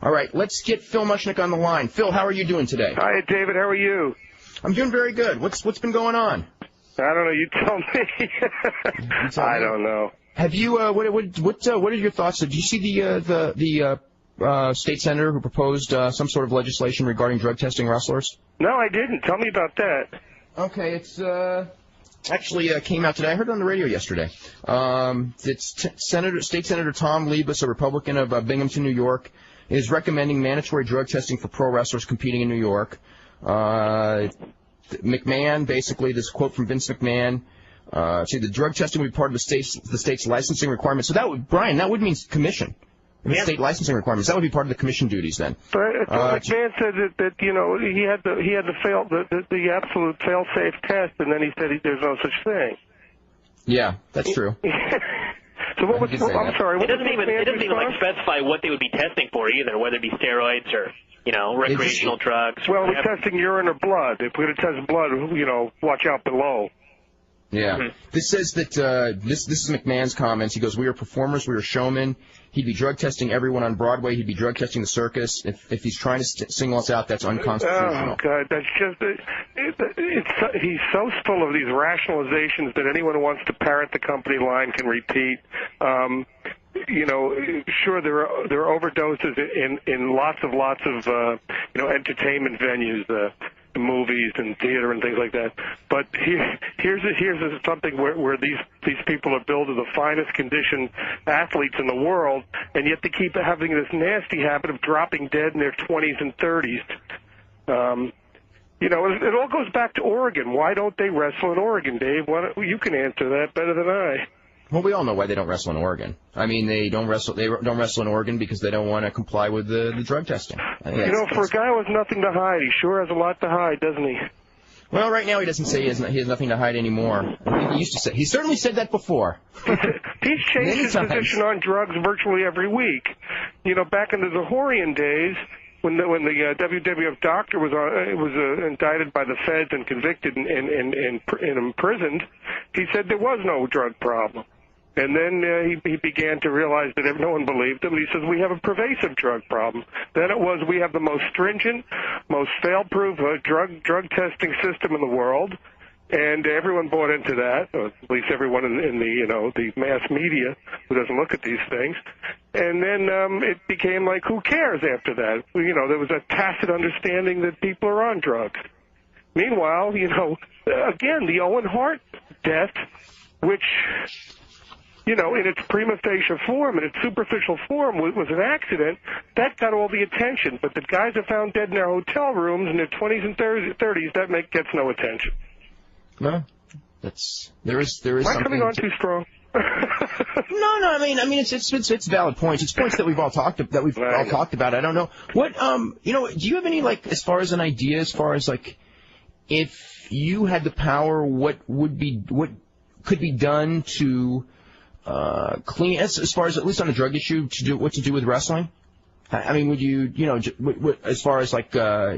All right, let's get Phil Muchnick on the line. Phil, how are you doing today? Hi, David. How are you? I'm doing very good. What's been going on? I don't know. You tell me. I don't know. Have you? What are your thoughts? Did you see the state senator who proposed some sort of legislation regarding drug testing wrestlers? No, I didn't. Tell me about that. Okay, it's actually came out today. I heard it on the radio yesterday. It's State Senator Tom Liebus, a Republican of Binghamton, New York, is recommending mandatory drug testing for pro wrestlers competing in New York. McMahon, basically, this quote from Vince McMahon. The drug testing would be part of the state's licensing requirements. So that would mean commission. State licensing requirements. That would be part of the commission duties then. But McMahon said that he had the absolute fail-safe test, and then he said there's no such thing. Yeah, that's true. So what was? I'm sorry. It doesn't even like specify what they would be testing for either, whether it be steroids or recreational drugs. Well, we're testing urine or blood. If we're going to test blood, watch out below. Yeah. Mm-hmm. This says that this is McMahon's comments. He goes, "We are performers. We are showmen. He'd be drug testing everyone on Broadway. He'd be drug testing the circus. If he's trying to single us out, that's unconstitutional." Oh God, that's just he's so full of these rationalizations that anyone who wants to parrot the company line can repeat. Sure, there are overdoses in lots of entertainment venues. Movies and theater and things like that, but here's something where these people are billed as the finest conditioned athletes in the world, and yet they keep having this nasty habit of dropping dead in their 20s and 30s. It all goes back to Oregon. Why don't they wrestle in Oregon, Dave? You can answer that better than I. Well, we all know why they don't wrestle in Oregon. I mean, they don't wrestle in Oregon because they don't want to comply with the drug testing. For a guy who has nothing to hide, he sure has a lot to hide, doesn't he? Well, right now he doesn't say he has nothing to hide anymore. He used to say. He certainly said that before. He's changed his position on drugs virtually every week. Back in the Zahorian days, when the WWF doctor was indicted by the feds and convicted and imprisoned, he said there was no drug problem. And then he began to realize that no one believed him. He says, we have a pervasive drug problem. Then it was, we have the most stringent, most fail-proof drug testing system in the world. And everyone bought into that, or at least everyone in the mass media who doesn't look at these things. And then it became like, who cares after that? There was a tacit understanding that people are on drugs. Meanwhile, again, the Owen Hart death, which, in its prima facie form, in its superficial form, was an accident, that got all the attention. But the guys are found dead in their hotel rooms in their 20s and 30s, that gets no attention. No, there is Am I something. coming on too strong? No. I mean, it's valid points. It's points that we've all talked about. I don't know what do you have any as far as an idea as far as if you had the power, what could be done to clean as far as at least on the drug issue what to do with wrestling? I mean, would you, as far as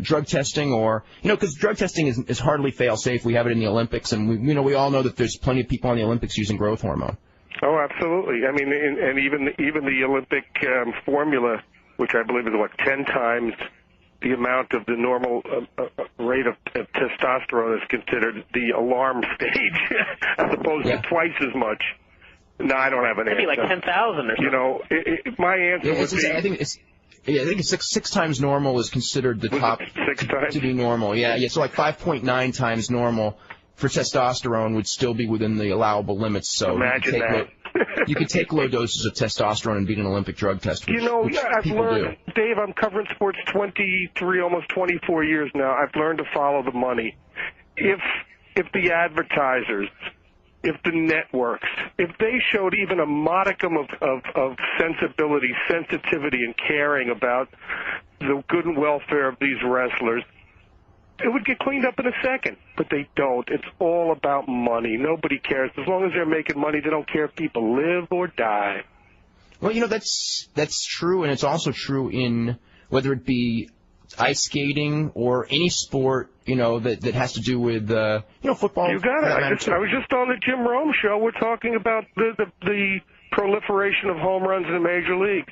drug testing or, because drug testing is hardly fail-safe. We have it in the Olympics, and we all know that there's plenty of people on the Olympics using growth hormone. Oh, absolutely. I mean, and even the Olympic formula, which I believe is 10 times the amount of the normal rate of testosterone, is considered the alarm stage, as opposed to twice as much. No, I don't have an answer. Maybe 10,000 or something. My answer would be. I think it's six times normal is considered the top to be normal. Yeah. So 5.9 times normal for testosterone would still be within the allowable limits. So imagine that. You could take low doses of testosterone and beat an Olympic drug test. Which I've learned, Dave, I'm covering sports 23, almost 24 years now. I've learned to follow the money. If the advertisers, if the networks, if they showed even a modicum of sensitivity, and caring about the good and welfare of these wrestlers, it would get cleaned up in a second. But they don't. It's all about money. Nobody cares. As long as they're making money, they don't care if people live or die. Well, that's true, and it's also true in whether it be ice skating or any sport, that has to do with, football. You got it. I was just on the Jim Rome show. We're talking about the proliferation of home runs in the major league.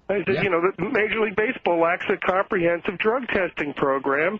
I said, the Major League Baseball lacks a comprehensive drug testing program,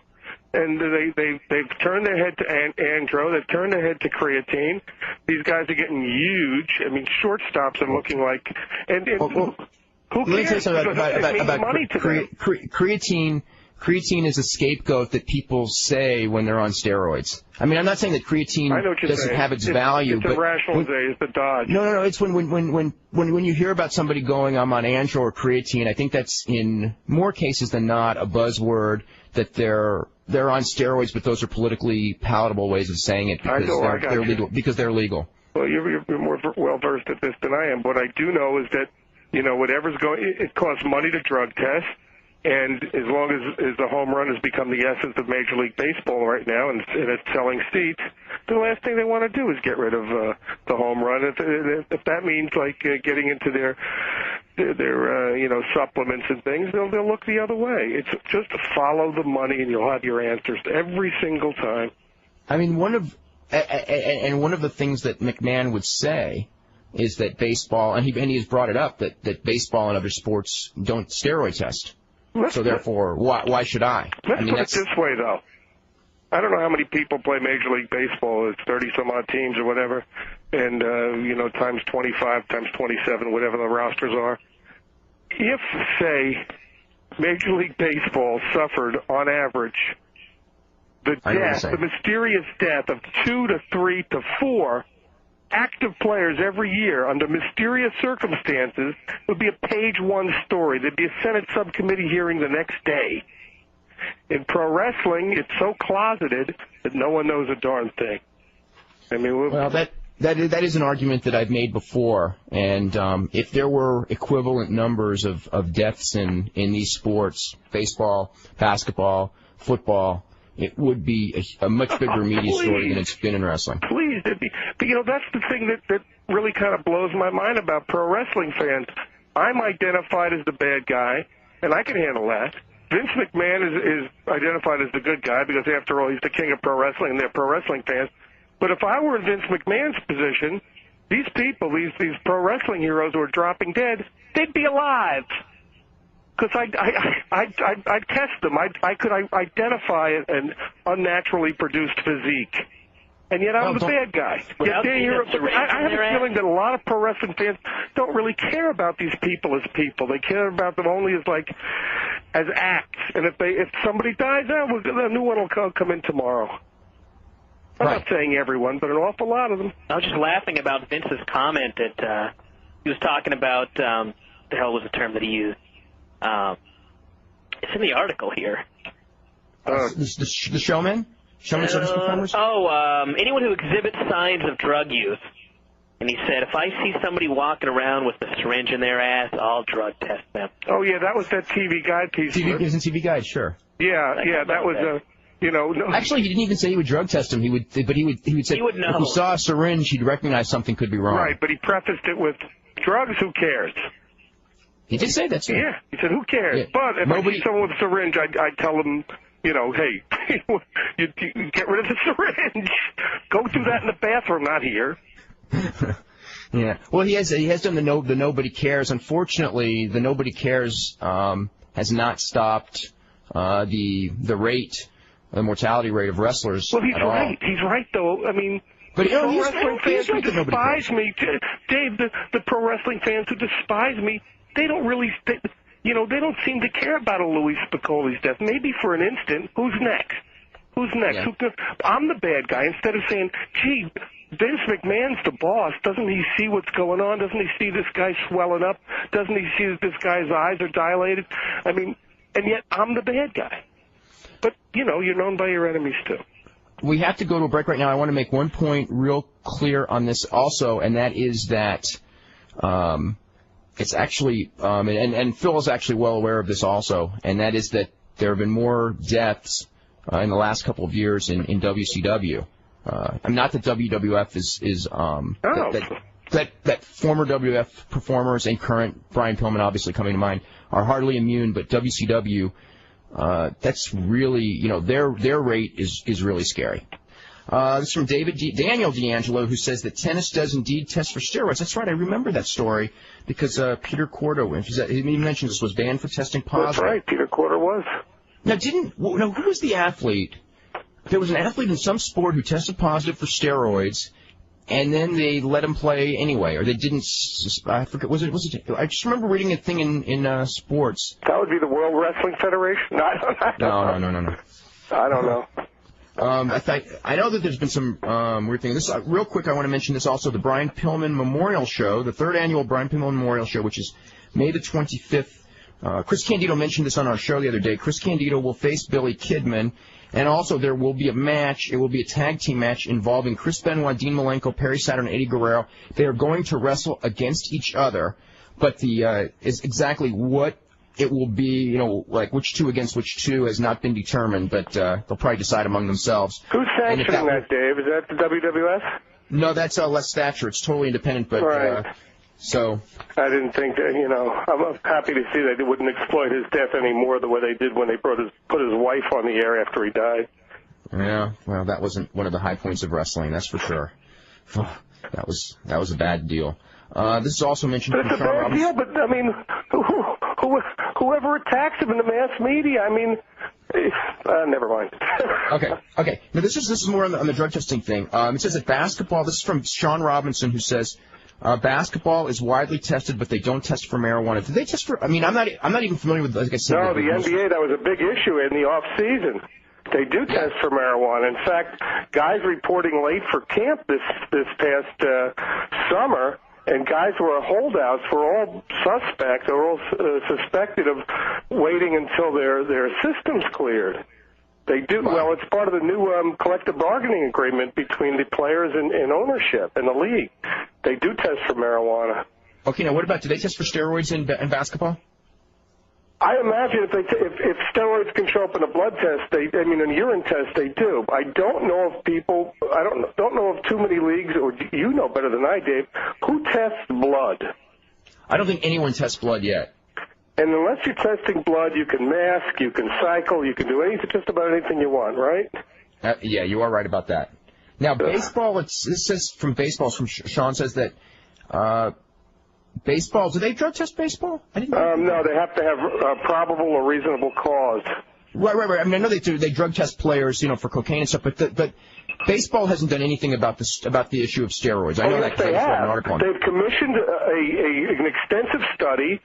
and they've turned their head to andro. They've turned their head to creatine. These guys are getting huge. I mean, shortstops are looking like. And who cares? Let me tell you something about money to creatine. Creatine is a scapegoat that people say when they're on steroids. I mean, I'm not saying that creatine doesn't have its value, but it's a rationalization. It's a dodge. No. It's when you hear about somebody going, I'm on andro or creatine. I think that's in more cases than not a buzzword that they're on steroids, but those are politically palatable ways of saying it they're legal. Because they're legal. Well, you're more well versed at this than I am. What I do know is that whatever's going, it costs money to drug test. And as long as the home run has become the essence of Major League Baseball right now, and it's selling seats, the last thing they want to do is get rid of the home run. If that means like getting into their supplements and things, they'll look the other way. It's just follow the money, and you'll have your answers every single time. I mean, one of the things that McMahon would say is that baseball, and he has brought it up, that baseball and other sports don't steroid test. So therefore, why should I? Let's put it this way, though. I don't know how many people play Major League Baseball. It's 30-some-odd teams or whatever, and, times 25, times 27, whatever the rosters are. If, say, Major League Baseball suffered, on average, the mysterious death of 2 to 3 to 4 active players every year under mysterious circumstances, it would be a page one story. There'd be a Senate subcommittee hearing the next day. In pro wrestling, it's so closeted that no one knows a darn thing. I mean, that is an argument that I've made before, and if there were equivalent numbers of deaths in these sports, baseball, basketball, football, it would be a much bigger media story than it's been in wrestling. Please. But, that's the thing that really kind of blows my mind about pro wrestling fans. I'm identified as the bad guy, and I can handle that. Vince McMahon is identified as the good guy because, after all, he's the king of pro wrestling, and they're pro wrestling fans. But if I were in Vince McMahon's position, these people, these pro wrestling heroes who are dropping dead, they'd be alive. Because I'd test them. I could identify an unnaturally produced physique. And yet I'm the bad guy. I have a feeling that a lot of pro wrestling fans don't really care about these people as people. They care about them only as acts. And if somebody dies, a new one will come in tomorrow. I'm not saying everyone, but an awful lot of them. I was just laughing about Vince's comment that he was talking about, the hell was the term that he used? It's in the article here. The showman? Showman service performers? Anyone who exhibits signs of drug use. And he said, if I see somebody walking around with a syringe in their ass, I'll drug test them. Oh, yeah, that was that TV Guide piece. TV Guide, sure. Yeah, that was no. Actually, he didn't even say he would drug test him. He would say know. If he saw a syringe, he'd recognize something could be wrong. Right, but he prefaced it with drugs. Who cares? He did say that, too. Yeah, he said, who cares? Yeah. But if I see someone with a syringe, I'd tell them, hey, you get rid of the syringe. Go do that in the bathroom, not here. Yeah. Well, he has done the nobody cares. Unfortunately, the nobody cares has not stopped the mortality rate of wrestlers. Well, he's at right. all. He's right, though. I mean, but pro wrestling fans who despise me, Dave, the pro wrestling fans who despise me, they don't really, they don't seem to care about a Louis Spicoli's death. Maybe for an instant. Who's next? Yeah. I'm the bad guy. Instead of saying, gee, Vince McMahon's the boss. Doesn't he see what's going on? Doesn't he see this guy swelling up? Doesn't he see that this guy's eyes are dilated? I mean, and yet I'm the bad guy. But, you're known by your enemies, too. We have to go to a break right now. I want to make one point real clear on this also, and that is that it's actually, and Phil is actually well aware of this also, and that is that there have been more deaths in the last couple of years in WCW. I'm not that WWF is that former WWF performers and current, Brian Pillman obviously coming to mind, are hardly immune, but WCW, that's really, their rate is really scary. This is from Daniel D'Angelo, who says that tennis does indeed test for steroids. That's right. I remember that story because Peter Cordo, he mentioned this, was banned for testing positive. That's right. Peter Cordo was. Now, who was the athlete? There was an athlete in some sport who tested positive for steroids, and then they let him play anyway, or they didn't. I forget. Was it? I just remember reading a thing in sports. That would be the World Wrestling Federation. No. I don't know. I know that there's been some weird things. This real quick, I want to mention this also. The Brian Pillman Memorial Show, the third annual Brian Pillman Memorial Show, which is May the 25th. Chris Candido mentioned this on our show the other day. Chris Candido will face Billy Kidman, and also there will be a match. It will be a tag team match involving Chris Benoit, Dean Malenko, Perry Saturn, and Eddie Guerrero. They are going to wrestle against each other, but is exactly what it will be, like which two against which two has not been determined, but they'll probably decide among themselves. Who's sanctioning that, Dave? Is that the WWF? No, that's Les Thatcher. It's totally independent, but right. So I didn't think that, I'm happy to see that they wouldn't exploit his death anymore the way they did when they put his wife on the air after he died. Yeah, well, that wasn't one of the high points of wrestling, that's for sure. That was a bad deal. This is also mentioned. But it's a bad deal, but I mean, whoever attacks him in the mass media, I mean, never mind. Okay. Now this is more on the drug testing thing. It says that basketball. This is from Sean Robinson, who says basketball is widely tested, but they don't test for marijuana. Do they test for? I mean, I'm not even familiar with. Like I said, no, the NBA, that was a big issue in the off season. They do test for marijuana. In fact, guys reporting late for camp this past summer. And guys who are holdouts were all suspects, or all suspected of waiting until their systems cleared. They do. Well, it's part of the new collective bargaining agreement between the players and ownership and the league. They do test for marijuana. Okay, now what about, do they test for steroids in basketball? I imagine if steroids can show up in a blood test, in a urine test, they do. I don't know if people, I don't know of too many leagues, or you know better than I, Dave, who tests blood. I don't think anyone tests blood yet. And unless you're testing blood, you can mask, you can cycle, you can do anything, just about anything you want, right? Yeah, you are right about that. Now, baseball, this says from baseball, Sean says that baseball, do they drug test baseball? I didn't know. No, they have to have probable or reasonable cause. Right. I mean, I know they do. They drug test players, for cocaine and stuff, but baseball hasn't done anything about the issue of steroids. I know that they have. An article. They've commissioned an extensive study.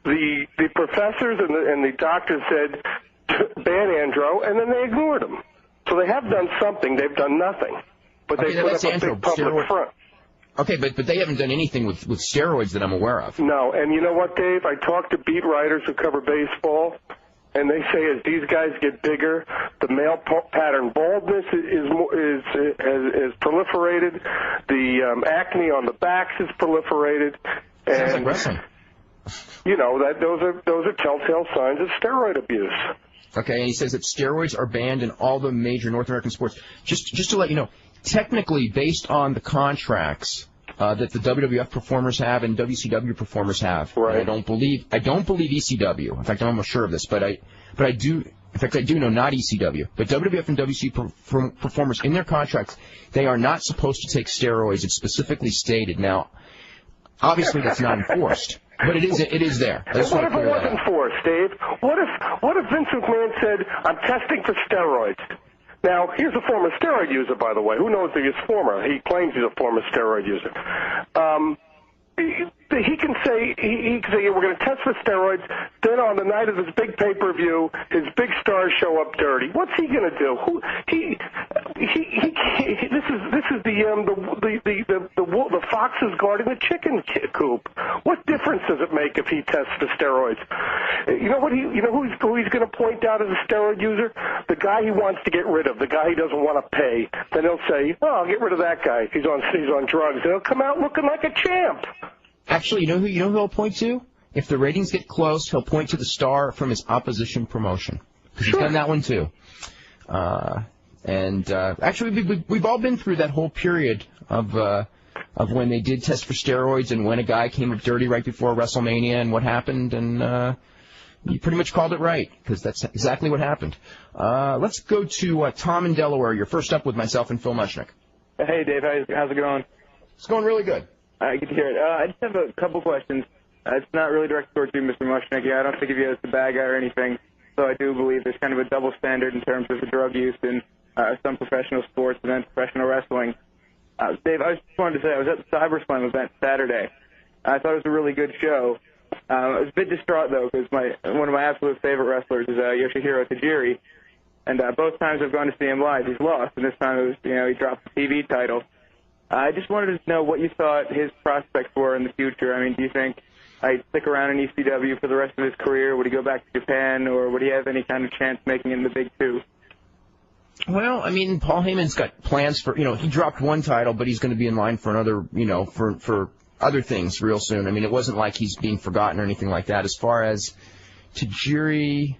The professors and the doctors said ban andro, and then they ignored them. So they have done something. They've done nothing. But they put up a big public front. Okay, but they haven't done anything with steroids that I'm aware of. No, and you know what, Dave? I talked to beat writers who cover baseball, and they say as these guys get bigger, the male pattern baldness is proliferated, the acne on the backs is proliferated, and sounds like wrestling. Those are telltale signs of steroid abuse. Okay, and he says that steroids are banned in all the major North American sports. Just to let you know, technically, based on the contracts that the WWF performers have and WCW performers have, right. I don't believe ECW. In fact, I'm almost sure of this, but I do. In fact, I do know not ECW, but WWF and WC performers in their contracts, they are not supposed to take steroids. It's specifically stated. Now, obviously, that's not enforced. But it is there. And what if it wasn't enforced, Dave? What if Vince McMahon said, "I'm testing for steroids"? Now, here's a former steroid user, by the way. Who knows if he's former? He claims he's a former steroid user. He can say, we're going to test for steroids. Then on the night of his big pay-per-view, his big stars show up dirty. What's he going to do? This is the foxes guarding the chicken coop. What difference does it make if he tests for steroids? You know who he's going to point out as a steroid user? The guy he wants to get rid of, the guy he doesn't want to pay. Then he'll say, "Oh, I'll get rid of that guy. He's on drugs." And he'll come out looking like a champ. Actually, you know who he'll point to? If the ratings get close, he'll point to the star from his opposition promotion. Because he's done that one too. Actually, we've all been through that whole period of when they did test for steroids and when a guy came up dirty right before WrestleMania and what happened. And You pretty much called it right, because that's exactly what happened. Let's go to Tom in Delaware. You're first up with myself and Phil Muchnick. Hey, Dave. How's it going? It's going really good. Good to hear it. I just have a couple questions. It's not really directed towards you, Mr. Muchnick. I don't think of you as the bad guy or anything, so I do believe there's kind of a double standard in terms of the drug use in some professional sports and then professional wrestling. Dave, I just wanted to say I was at the CyberSlam event Saturday. I thought it was a really good show. I was a bit distraught, though, because one of my absolute favorite wrestlers is Yoshihiro Tajiri. And both times I've gone to see him live, he's lost. And this time it was, he dropped the TV title. I just wanted to know what you thought his prospects were in the future. I mean, do you think he'd stick around in ECW for the rest of his career? Would he go back to Japan, or would he have any kind of chance making it in the Big Two? Well, I mean, Paul Heyman's got plans for, he dropped one title, but he's going to be in line for another, for other things real soon. I mean, it wasn't like he's being forgotten or anything like that. As far as Tajiri,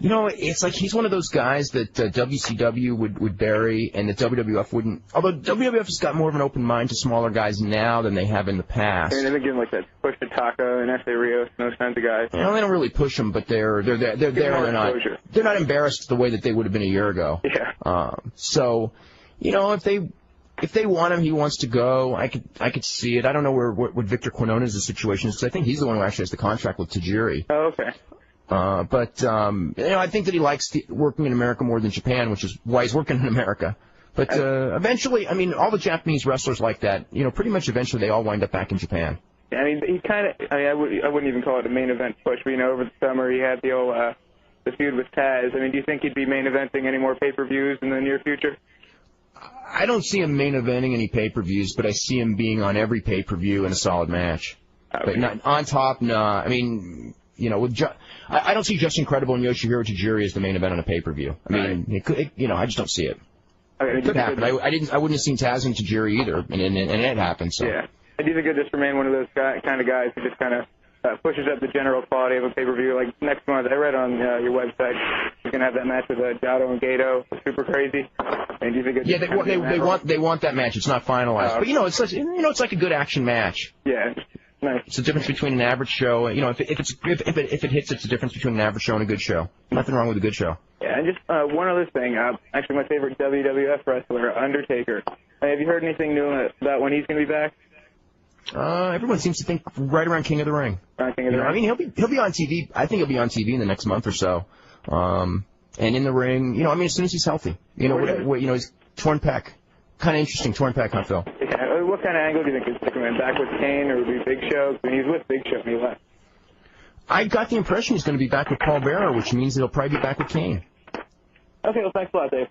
it's like he's one of those guys that WCW would bury and that WWF wouldn't. Although WWF has got more of an open mind to smaller guys now than they have in the past. I mean, they've been giving like that push to Taka and S.A. Rios and those kinds of guys. They don't really push them, but they're there. They're not embarrassed the way that they would have been a year ago. Yeah. So, if they want him, he wants to go. I could see it. I don't know what Victor Quinones' situation is, because I think he's the one who actually has the contract with Tajiri. Oh, okay. But I think that he likes working in America more than Japan, which is why he's working in America. But eventually, I mean, all the Japanese wrestlers like that, pretty much eventually they all wind up back in Japan. Yeah, I mean, he kind of, I wouldn't even call it a main event push, but, over the summer he had the old, the feud with Taz. I mean, do you think he'd be main eventing any more pay-per-views in the near future? I don't see him main eventing any pay-per-views, but I see him being on every pay-per-view in a solid match. Okay. But not on top, no. I mean, I don't see Justin Credible and Yoshihiro Tajiri as the main event on a pay-per-view. I mean, I just don't see it. It could happen. I wouldn't have seen Taz and Tajiri either, and it happened. So. Yeah, I do think it just remain one of those kind of guys who just kind of pushes up the general quality of a pay-per-view. Like next month, I read on your website you're gonna have that match with Jado and Gato, super crazy. And do you think they want that match? It's not finalized, but it's like a good action match. Yeah. Nice. It's the difference between an average show. If it hits, it's the difference between an average show and a good show. Nothing wrong with a good show. Yeah, and just one other thing. Actually, my favorite WWF wrestler, Undertaker. Have you heard anything new about when he's going to be back? Everyone seems to think right around King of the Ring. King of the Ring. I mean, he'll be on TV. I think he'll be on TV in the next month or so. And in the ring, as soon as he's healthy. He's torn pec. Kind of interesting, torn pec, huh, Phil? Yeah. What kind of angle do you think is sticking him back with Kane, or would be Big Show? I mean, he's with Big Show when he left. I got the impression he's going to be back with Paul Bearer, which means that he'll probably be back with Kane. Okay, well, thanks a lot, Dave.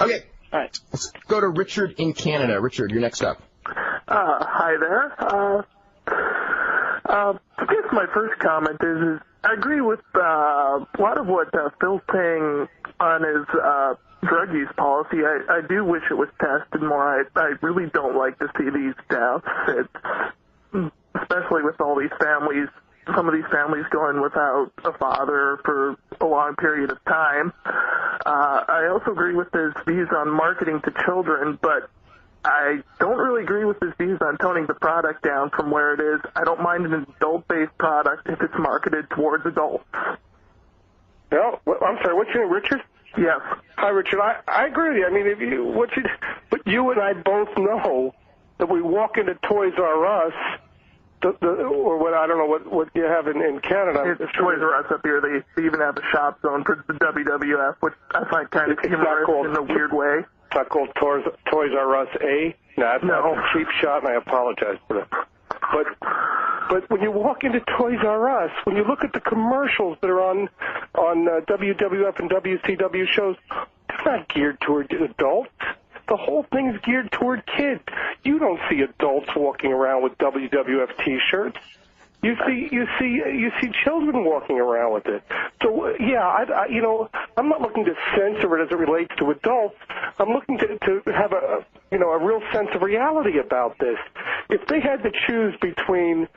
Okay. All right. Let's go to Richard in Canada. Richard, you're next up. Hi there. I guess my first comment is I agree with a lot of what Phil's saying on his drug use policy. I do wish it was tested more. I really don't like to see these deaths, especially with all these families. Some of these families going without a father for a long period of time. I also agree with his views on marketing to children, but I don't really agree with his views on toning the product down from where it is. I don't mind an adult-based product if it's marketed towards adults. Well, I'm sorry, what's your name, Richard? Yes. Hi, Richard. I agree with you. I mean, but you and I both know that we walk into Toys R Us, or what, I don't know what you have in Canada. It's Toys R Us up here. They even have a shop zone for the WWF, which I find kind of humorous in a weird way. It's not called Toys R Us A? No, it's not a cheap shot, and I apologize for that. But when you walk into Toys R Us, when you look at the commercials that are on WWF and WCW shows, they're not geared toward adults. The whole thing's geared toward kids. You don't see adults walking around with WWF T-shirts. You see children walking around with it. So yeah, I'm not looking to censor it as it relates to adults. I'm looking to have a real sense of reality about this. If they had to choose between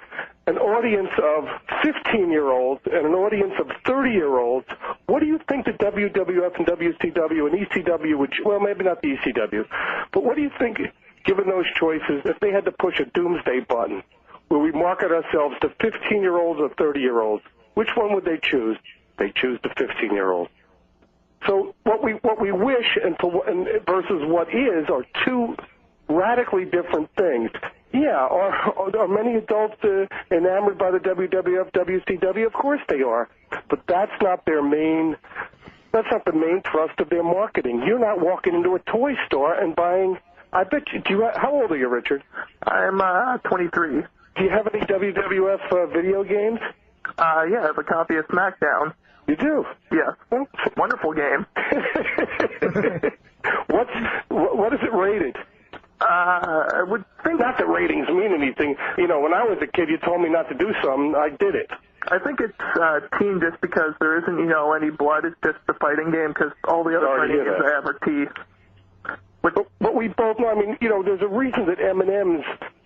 an audience of 15-year-olds and an audience of 30-year-olds, what do you think the WWF and WCW and ECW would? Well, maybe not the ECW, but what do you think, given those choices, if they had to push a doomsday button? Will we market ourselves to 15-year-olds or 30-year-olds? which one would they choose? They choose the 15-year-old. So what we wish and versus what is are two radically different things. Yeah, are many adults enamored by the WWF, WCW? Of course they are, but that's not their main. That's not the main thrust of their marketing. You're not walking into a toy store and buying. I bet you. How old are you, Richard? I'm 23. Do you have any WWF video games? Yeah, I have a copy of SmackDown. You do? Yeah. Wonderful game. What is it rated? I would think... Not that ratings mean anything. You know, when I was a kid, you told me not to do something. I did it. I think it's teen just because there isn't, any blood. It's just the fighting game because all the other fighting games I have are T. But we both know, there's a reason that M&Ms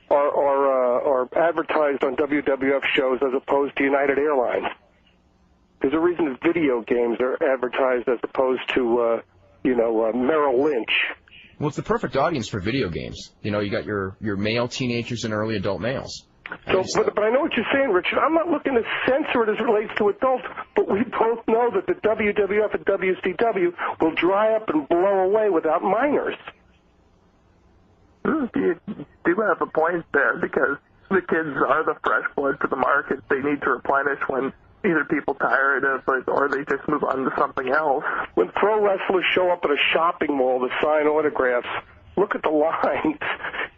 are advertised on WWF shows as opposed to United Airlines. There's a reason that video games are advertised as opposed to, Merrill Lynch. Well, it's the perfect audience for video games. You got your male teenagers and early adult males. So, but I know what you're saying, Richard. I'm not looking to censor it as it relates to adults, but we both know that the WWF and WCW will dry up and blow away without minors. You do have a point there because the kids are the fresh blood for the market. They need to replenish when either people tired of it or they just move on to something else. When pro wrestlers show up at a shopping mall to sign autographs, look at the lines.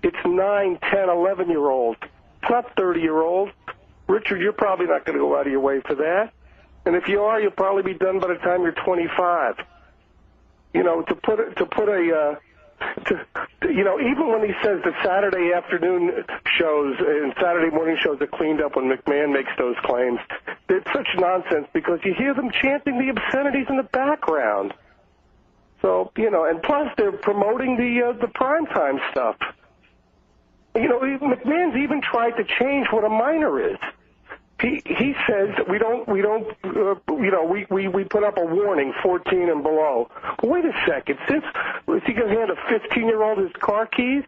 It's 9, 10, 11-year-olds. It's not 30-year-olds. Richard, you're probably not going to go out of your way for that. And if you are, you'll probably be done by the time you're 25. Even when he says the Saturday afternoon shows and Saturday morning shows are cleaned up when McMahon makes those claims, it's such nonsense because you hear them chanting the obscenities in the background. So, and plus they're promoting the primetime stuff. McMahon's even tried to change what a minor is. He says that we put up a warning, 14 and below. But wait a second, is he going to hand a 15-year-old his car keys?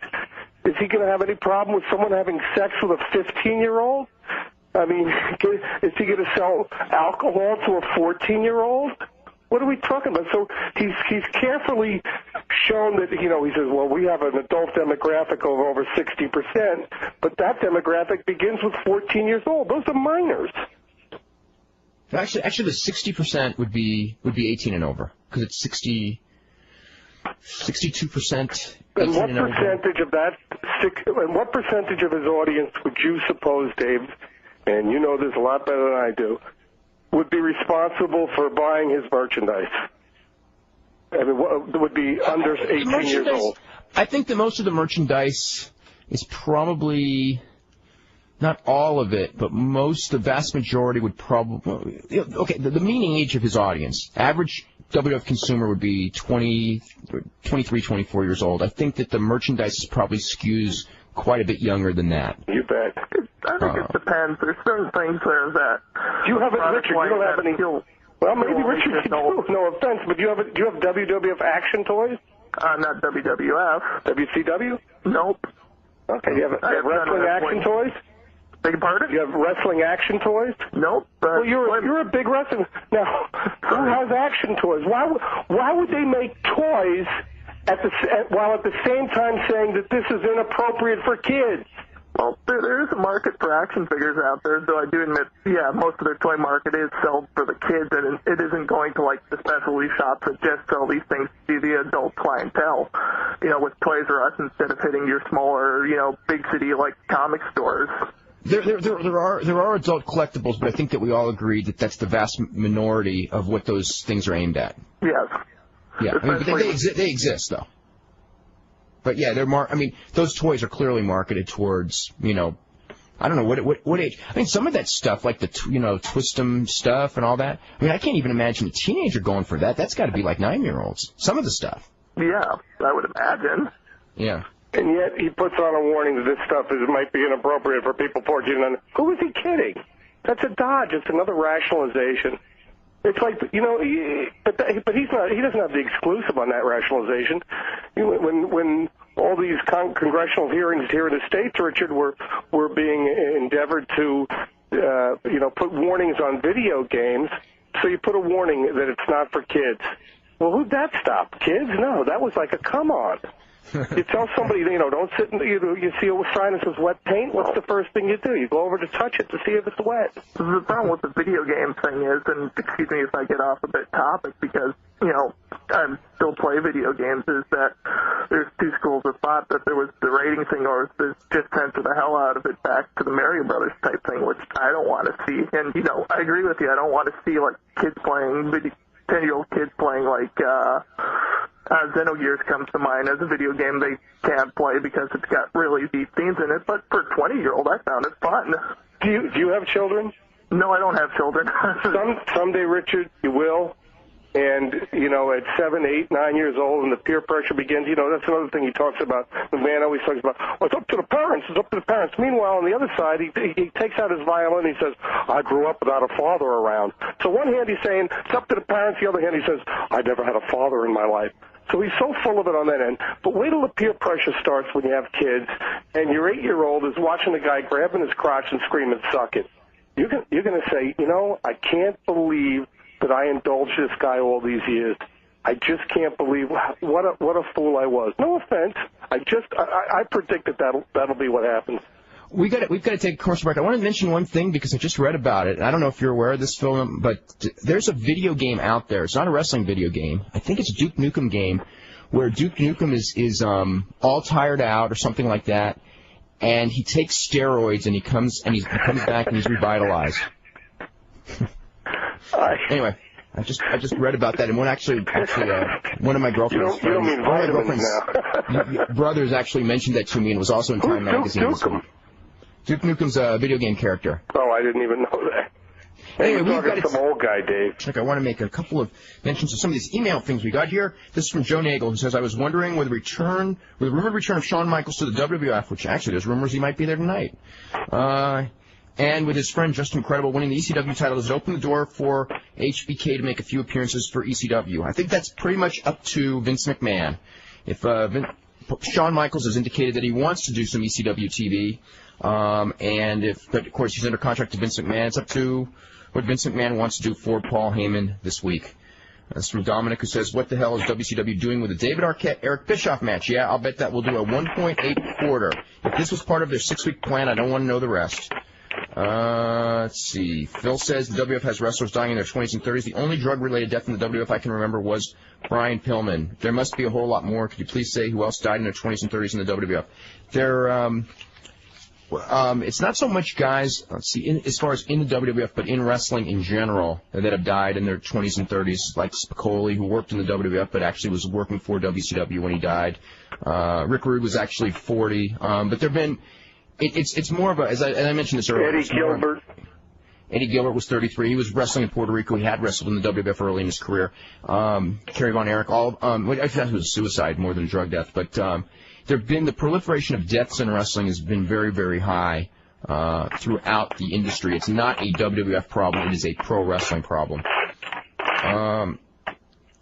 Is he going to have any problem with someone having sex with a 15-year-old? Is he going to sell alcohol to a 14-year-old? What are we talking about? So he's carefully shown that, he says, well, we have an adult demographic of over 60%, but that demographic begins with 14 years old. Those are minors. Actually, the 60% would be 18 and over, because it's 62%. And what percentage of that, and what percentage of his audience would you suppose, Dave, and you know this a lot better than I do, would be responsible for buying his merchandise? Would be under 18 years old. I think that most of the merchandise is probably, not all of it, but the vast majority would probably, okay, the meaning age of his audience, average WWF consumer would be 23, 24 years old. I think that the merchandise probably skews quite a bit younger than that. You bet. I think it depends. There's certain things there that... Do you have it, Richard? You don't have any... Well, maybe Richard, no offense, but do you have WWF action toys? Not WWF. WCW? Nope. Okay, you have wrestling action toys? Beg your pardon? You have wrestling action toys? Nope. Well, you're a big wrestling... Now, who has action toys? Why would they make toys while at the same time saying that this is inappropriate for kids? Well, there is a market for action figures out there, though I do admit, most of their toy market is sold for the kids, and it isn't going to, the specialty shops that just sell these things to the adult clientele, with Toys R Us instead of hitting your smaller, big city, comic stores. There are adult collectibles, but I think that we all agree that that's the vast minority of what those things are aimed at. Yes. Yeah, but they exist, though. But yeah, those toys are clearly marketed towards, I don't know what age. Some of that stuff, like the Twist-em stuff and all that. I can't even imagine a teenager going for that. That's got to be like 9-year-olds. Some of the stuff. Yeah, I would imagine. Yeah. And yet he puts on a warning that this stuff might be inappropriate for people 14 and under. Who is he kidding? That's a dodge. It's another rationalization. It's like, but he's not. He doesn't have the exclusive on that rationalization. When all these congressional hearings here in the states, Richard, were being endeavored to put warnings on video games. So you put a warning that it's not for kids. Well, who'd that stop? Kids? No, that was like a come on. You tell somebody, don't sit in you see a sign that says wet paint, what's the first thing you do? You go over to touch it to see if it's wet. The problem with the video game thing is, and excuse me if I get off a bit topic, because, I still play video games, is that there's two schools of thought, that there was the rating thing, or there's just censor the hell out of it back to the Mario Brothers type thing, which I don't want to see. And, I agree with you, I don't want to see, like, 10-year-old kids playing, like, Xenogears comes to mind as a video game they can't play because it's got really deep themes in it, but for a 20-year-old, I found it fun. Do you have children? No, I don't have children. Someday, Richard, you will. And, at 7, 8, 9 years old, and the peer pressure begins, that's another thing he talks about. The man always talks about, well, it's up to the parents, it's up to the parents. Meanwhile, on the other side, he takes out his violin and he says, I grew up without a father around. So one hand he's saying, it's up to the parents, the other hand he says, I never had a father in my life. So he's so full of it on that end. But wait till the peer pressure starts when you have kids, and your 8-year-old is watching the guy grabbing his crotch and screaming, suck it. You're going to say, I can't believe that I indulged this guy all these years. I just can't believe what a fool I was. No offense. I predict that'll be what happens. We've got to take a commercial break. I want to mention one thing because I just read about it. I don't know if you're aware of this, film, but there's a video game out there. It's not a wrestling video game. I think it's a Duke Nukem game where Duke Nukem is all tired out or something like that, and he takes steroids and he comes back and he's revitalized. Anyway, I just read about that, and one of my girlfriend's brothers actually mentioned that to me, and it was also in Time Magazine. Duke Nukem's a video game character. Oh, I didn't even know that. Anyway, we've got some old guy, Dave. I want to make a couple of mentions of some of these email things we got here. This is from Joe Nagel, who says, I was wondering with the rumored return of Shawn Michaels to the WWF, which actually there's rumors he might be there tonight. And with his friend Justin Credible winning the ECW title, does it open the door for HBK to make a few appearances for ECW? I think that's pretty much up to Vince McMahon. If Shawn Michaels has indicated that he wants to do some ECW TV, but of course he's under contract to Vince McMahon, it's up to what Vince McMahon wants to do for Paul Heyman this week. That's from Dominic, who says, what the hell is WCW doing with the David Arquette, Eric Bischoff match? Yeah, I'll bet that we'll do a 1.8 quarter. If this was part of their 6-week plan, I don't want to know the rest. Let's see. Phil says the WWF has wrestlers dying in their 20s and 30s. The only drug-related death in the WWF I can remember was Brian Pillman. There must be a whole lot more. Could you please say who else died in their 20s and 30s in the WWF? It's not so much guys, as far as in the WWF, but in wrestling in general that have died in their 20s and 30s, like Spicoli, who worked in the WWF but actually was working for WCW when he died. Rick Rude was actually 40. But there have been... It's more of a, as I mentioned this earlier. Eddie Gilbert was 33. He was wrestling in Puerto Rico. He had wrestled in the WWF early in his career. Kerry Von Erich, I think it was a suicide more than a drug death. But the proliferation of deaths in wrestling has been very, very high throughout the industry. It's not a WWF problem. It is a pro wrestling problem.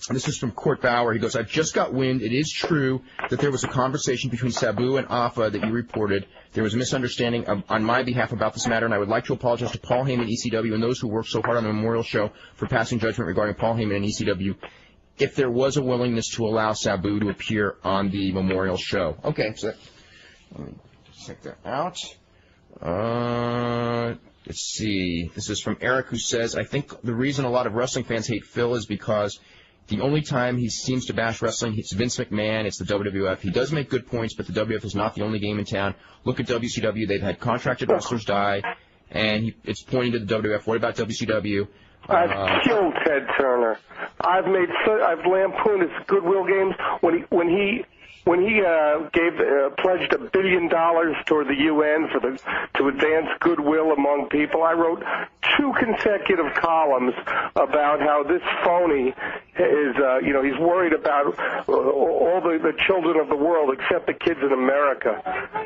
This is from Court Bauer. He goes, I've just got wind. It is true that there was a conversation between Sabu and Afa that you reported. There was a misunderstanding on my behalf about this matter, and I would like to apologize to Paul Heyman, ECW, and those who worked so hard on the Memorial Show for passing judgment regarding Paul Heyman and ECW, if there was a willingness to allow Sabu to appear on the Memorial Show. Okay, so let me check that out. Let's see. This is from Eric, who says, I think the reason a lot of wrestling fans hate Phil is because the only time he seems to bash wrestling, it's Vince McMahon, it's the WWF. He does make good points, but the WWF is not the only game in town. Look at WCW. They've had contracted wrestlers die, and it's pointing to the WWF. What about WCW? I've killed Ted Turner. I've lampooned his Goodwill games when he pledged $1 billion toward the UN to advance goodwill among people. I wrote 2 consecutive columns about how this phony is, he's worried about all the children of the world except the kids in America.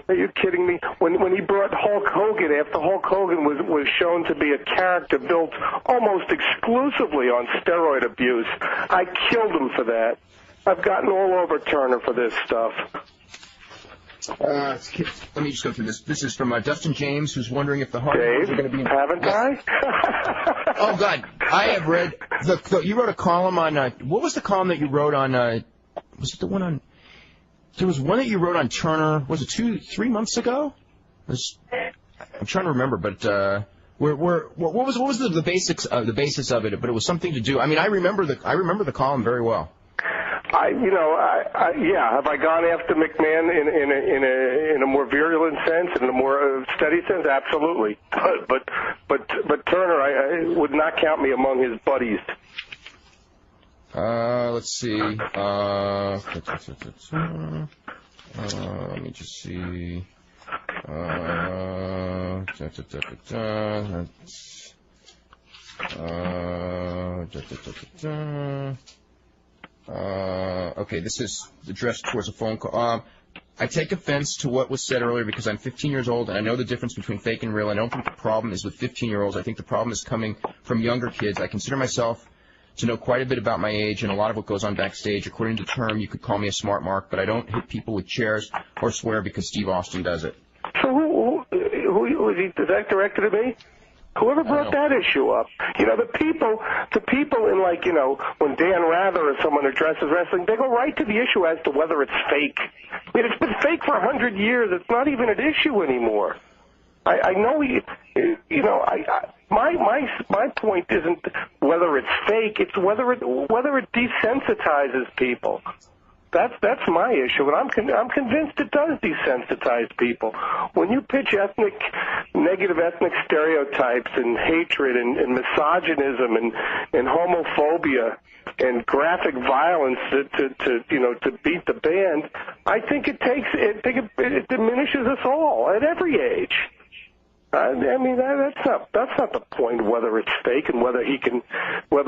Are you kidding me? When he brought Hulk Hogan, after Hulk Hogan was shown to be a character built almost exclusively on steroid abuse, I killed him for that. I've gotten all over Turner for this stuff. Let me just go through this. This is from Dustin James, who's wondering if the Hardys are going to be. Haven't I? Oh God, I have read. You wrote a column on. What was the column that you wrote on? Was it the one on? There was one that you wrote on Turner. Was it 3 months ago? I'm trying to remember, but what was the basics the basis of it? But it was something to do. I mean, I remember the column very well. Have I gone after McMahon in a more virulent sense, in a more steady sense? Absolutely. But Turner, I would not count me among his buddies. Let's see. Let me just see. Okay, this is addressed towards a phone call. I take offense to what was said earlier because I'm 15 years old and I know the difference between fake and real. I don't think the problem is with 15-year-olds. I think the problem is coming from younger kids. I consider myself to know quite a bit about my age and a lot of what goes on backstage. According to the term, you could call me a smart mark, but I don't hit people with chairs or swear because Steve Austin does it. So who is that directed at me? Whoever brought that issue up? The people in when Dan Rather or someone addresses wrestling, they go right to the issue as to whether it's fake. I mean, it's been fake for 100 years. It's not even an issue anymore. I know my point isn't whether it's fake. It's whether it desensitizes people. That's my issue, and I'm convinced it does desensitize people. When you pitch negative ethnic stereotypes and hatred and misogynism and homophobia and graphic violence to beat the band, I think it diminishes us all at every age. I mean, that's not the point, whether it's fake and whether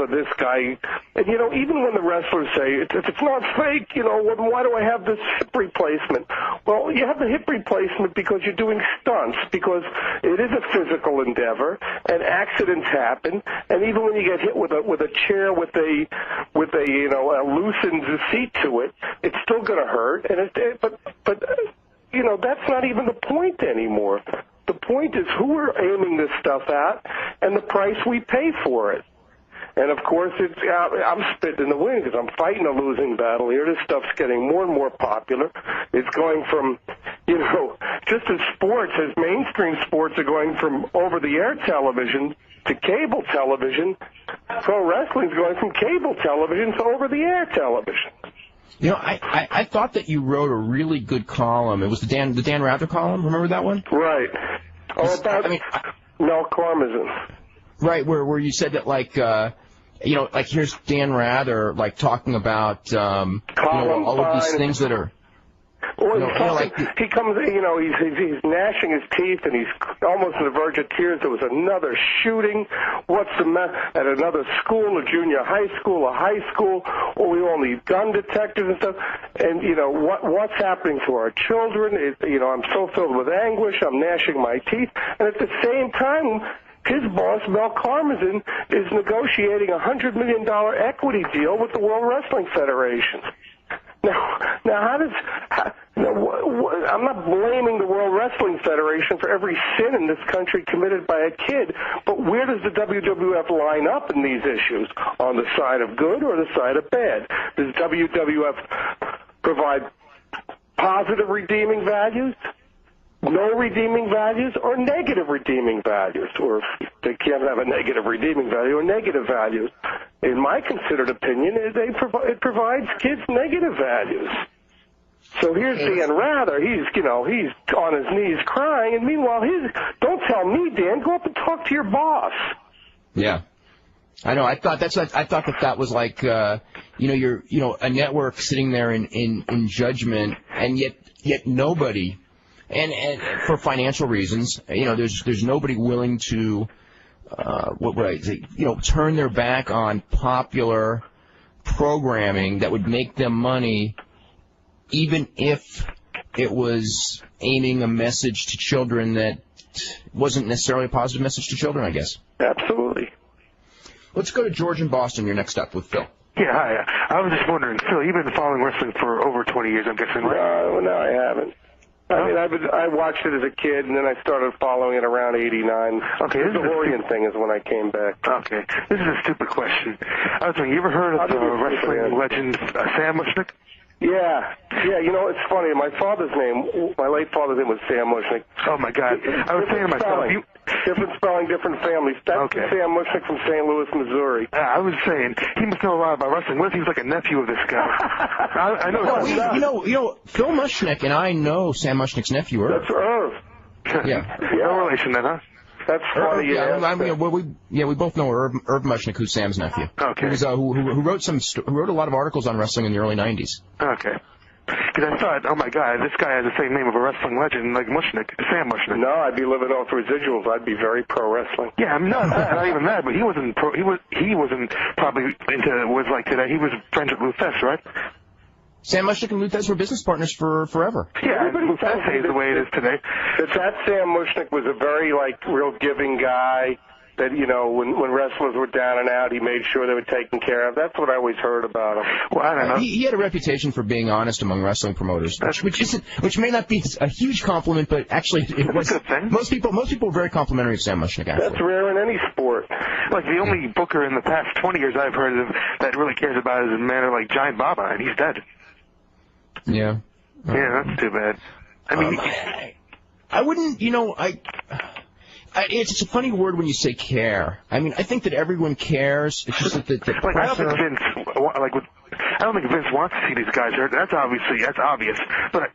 this guy, and even when the wrestlers say, if it's not fake, why do I have this hip replacement? Well, you have the hip replacement because you're doing stunts, because it is a physical endeavor, and accidents happen, and even when you get hit with a chair with a loosened seat to it, it's still going to hurt, but that's not even the point anymore. The point is who we're aiming this stuff at and the price we pay for it. And, of course, I'm spitting in the wind because I'm fighting a losing battle here. This stuff's getting more and more popular. It's going from, just as sports, as mainstream sports are going from over-the-air television to cable television, pro wrestling's going from cable television to over-the-air television. I thought that you wrote a really good column. It was the Dan Rather column. Remember that one? Right. About Mel Karmazin. Right, where you said that here's Dan Rather talking about all of these things that are. Well, he comes, he's gnashing his teeth and he's almost on the verge of tears. There was another shooting. At another school, a junior high school, a high school, or we all need gun detectors and stuff. And, what's happening to our children? I'm so filled with anguish. I'm gnashing my teeth. And at the same time, his boss, Mel Karmazin, is negotiating a $100 million equity deal with the World Wrestling Federation. Now, I'm not blaming the World Wrestling Federation for every sin in this country committed by a kid, but where does the WWF line up in these issues? On the side of good or the side of bad? Does WWF provide positive redeeming values, no redeeming values, or negative redeeming values? Or if they can't have a negative redeeming value or negative values. In my considered opinion, it provides kids negative values. So here's Dan Rather. He's on his knees crying, and meanwhile, don't tell me, Dan. Go up and talk to your boss. Yeah, I know. I thought that was like you're a network sitting there in judgment, and yet nobody, and for financial reasons, there's nobody willing to. What would I say? Turn their back on popular programming that would make them money, even if it was aiming a message to children that wasn't necessarily a positive message to children, I guess. Absolutely. Let's go to George in Boston. You're next up with Phil. Yeah, hi. I was just wondering, Phil, you've been following wrestling for over 20 years, I'm guessing, right? No, I haven't. I mean, I watched it as a kid, and then I started following it around '89. Okay, the Orient thing is when I came back. Okay, this is a stupid question. I was wondering, you ever heard of the wrestling legend Sam Muchnick? Yeah, you know, it's funny. My late father's name was Sam Muchnick. Oh, my God. I was saying to myself, different spelling, different families. That's Sam Muchnick from St. Louis, Missouri. I was saying, he must know a lot about wrestling. What if he was like a nephew of this guy? I know. You know, Phil Muchnick and I know Sam Muchnick's nephew, Irv. That's Irv. Yeah. No relation then, huh? That's funny. We both know Irv Muchnick, who's Sam's nephew. Okay. Who wrote a lot of articles on wrestling in the early '90s. Okay. Because I thought, oh my God, this guy has the same name of a wrestling legend like Muchnick, Sam Muchnick. No, I'd be living off residuals. I'd be very pro wrestling. Yeah, I'm not even that, but he wasn't probably into was like today. He was friends with Lou Thesz, right? Sam Muchnick and Lou Thesz were business partners forever. Yeah, Lou Thesz is the way it is today. That Sam Muchnick was a very real giving guy. That, you know, when wrestlers were down and out, he made sure they were taken care of. That's what I always heard about him. Well, I don't know. He had a reputation for being honest among wrestling promoters, which may not be a huge compliment, but actually it was. Most people were very complimentary of Sam Muchnick. Actually. That's rare in any sport. Like the only booker in the past 20 years I've heard of that really cares about is a man like Giant Baba, and he's dead. Yeah. Yeah, that's too bad. I mean, I wouldn't. You know, it's a funny word when you say care. I mean, I think that everyone cares. It's just that the pressure... I don't think Vince wants to see these guys hurt. That's obvious. But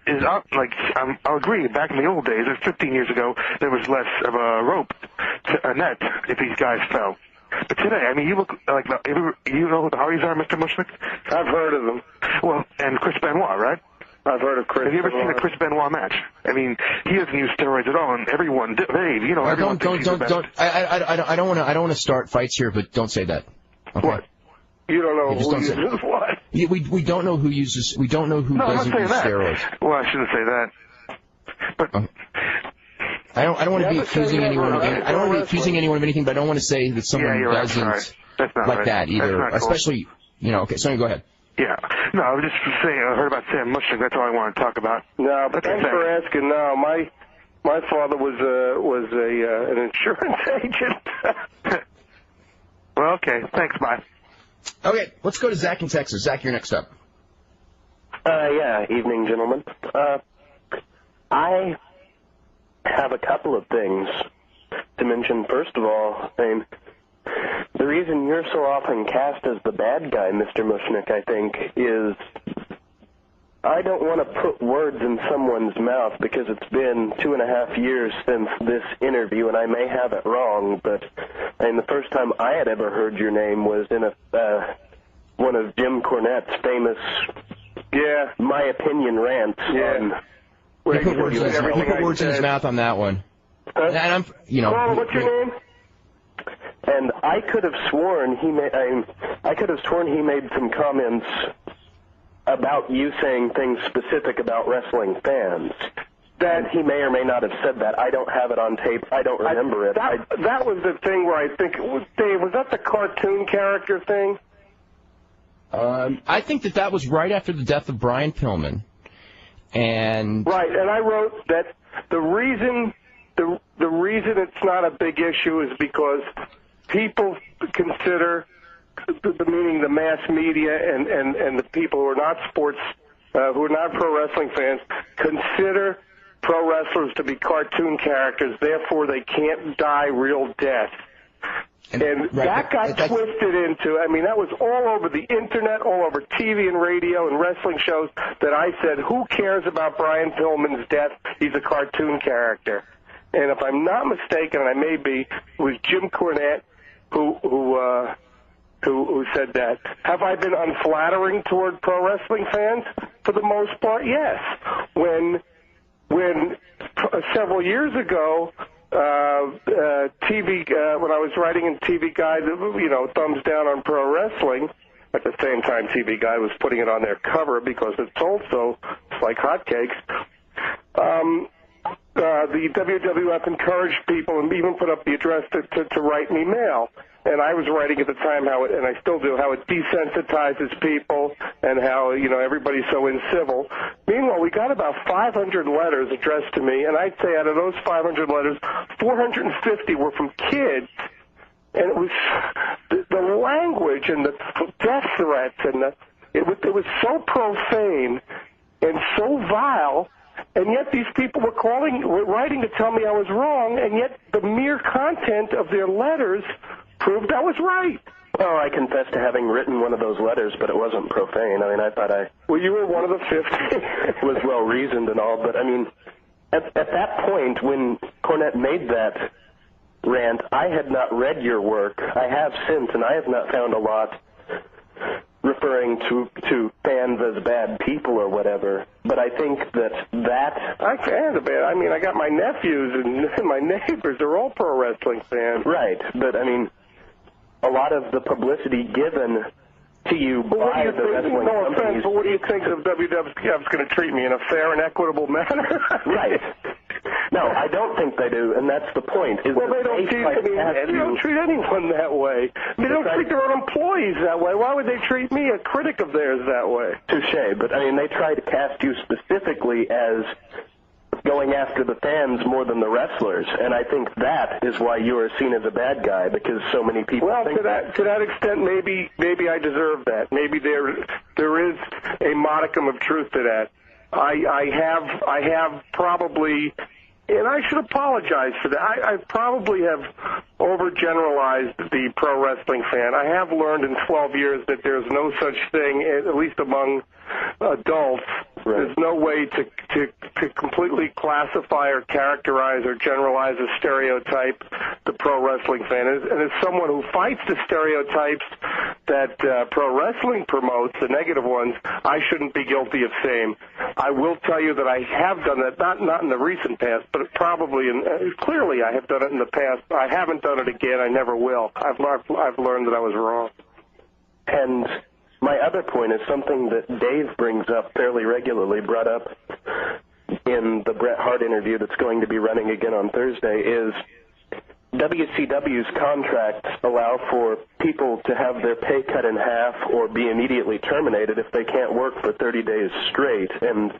I'll agree. Back in the old days, 15 years ago, there was less of a rope, a net, if these guys fell. But today, I mean, you look like you know who the Hardys are, Mr. Muchnick? I've heard of them. Well, and Chris Benoit, right? I've heard of Chris. Have you ever seen a Chris Benoit match? I mean, he doesn't use steroids at all, and everyone, Dave, you know, everyone thinks he's the best. I don't want to start fights here, but don't say that. Okay? What? You don't know who uses what? We don't know who uses. We don't know who doesn't use steroids. Well, I shouldn't say that. But I don't want to be accusing anyone. I don't want to be accusing anyone of anything, but I don't want to say that someone doesn't like that either. Especially, you know. Okay, so go ahead. Yeah. No, I was just saying, I heard about Sam Muchnick. That's all I want to talk about. No, but thanks for asking. No, my father was an insurance agent. Well, okay. Thanks. Bye. Okay, let's go to Zach in Texas. Zach, you're next up. Yeah. Evening, gentlemen. I have a couple of things to mention. First of all, the reason you're so often cast as the bad guy, Mr. Muchnick, I think, is I don't want to put words in someone's mouth because it's been 2.5 years since this interview, and I may have it wrong, but the first time I had ever heard your name was in one of Jim Cornette's famous, my opinion rants. Yeah. You put words in his mouth on that one. And I'm, Carl, what's your name? And I could have sworn he made some comments about you saying things specific about wrestling fans. That he may or may not have said that. I don't have it on tape. I don't remember it. That was the thing where I think, Dave, was that the cartoon character thing? I think that was right after the death of Brian Pillman. Right, and I wrote that the reason it's not a big issue is because people consider, meaning the mass media and the people who are not sports, who are not pro wrestling fans, consider pro wrestlers to be cartoon characters, therefore they can't die real death. And that got twisted into, that was all over the internet, all over TV and radio and wrestling shows that I said, who cares about Brian Pillman's death? He's a cartoon character. And if I'm not mistaken, and I may be, it was Jim Cornette who said that. Have I been unflattering toward pro wrestling fans? For the most part, yes. When several years ago, when I was writing in TV Guide, thumbs down on pro wrestling, at the same time TV Guide was putting it on their cover because it sold so like hotcakes. The WWF encouraged people and even put up the address to write me mail. and I was writing at the time how it, and I still do, how it desensitizes people and how, everybody's so incivil. Meanwhile, we got about 500 letters addressed to me, and I'd say out of those 500 letters, 450 were from kids. And it was the language and the death threats, and it was so profane and so vile, and yet these people were writing to tell me I was wrong, and yet the mere content of their letters proved I was right. Well, I confess to having written one of those letters, but it wasn't profane. I mean, I thought Well, you were one of the 50. was well-reasoned and all, but, I mean, at that point, when Cornette made that rant, I had not read your work. I have since, and I have not found a lot referring to fans as bad people or whatever. But I think that I can a bit. I mean, I got my nephews and my neighbors. They're all pro wrestling fans. Right, but I mean, a lot of the publicity given to you by the wrestling companies. But what do you think of WWF's going to treat me in a fair and equitable manner? Right. No, I don't think they do, and that's the point. They don't treat anyone that way. They don't treat their own employees that way. Why would they treat me, a critic of theirs, that way? Touche, but I mean, they try to cast you specifically as going after the fans more than the wrestlers, and I think that is why you are seen as a bad guy, because so many people think that. To that extent, maybe I deserve that. Maybe there is a modicum of truth to that. I have probably, and I should apologize for that. I probably have overgeneralized the pro wrestling fan. I have learned in 12 years that there's no such thing, at least among adults. Right. There's no way to completely classify or characterize or generalize a stereotype the pro wrestling fan. And as someone who fights the stereotypes that pro wrestling promotes, the negative ones, I shouldn't be guilty of same. I will tell you that I have done that, not in the recent past, but probably, clearly I have done it in the past. I haven't done it again. I never will. I've learned that I was wrong. And my other point is something that Dave brings up fairly regularly, brought up in the Bret Hart interview that's going to be running again on Thursday, is WCW's contracts allow for people to have their pay cut in half or be immediately terminated if they can't work for 30 days straight. And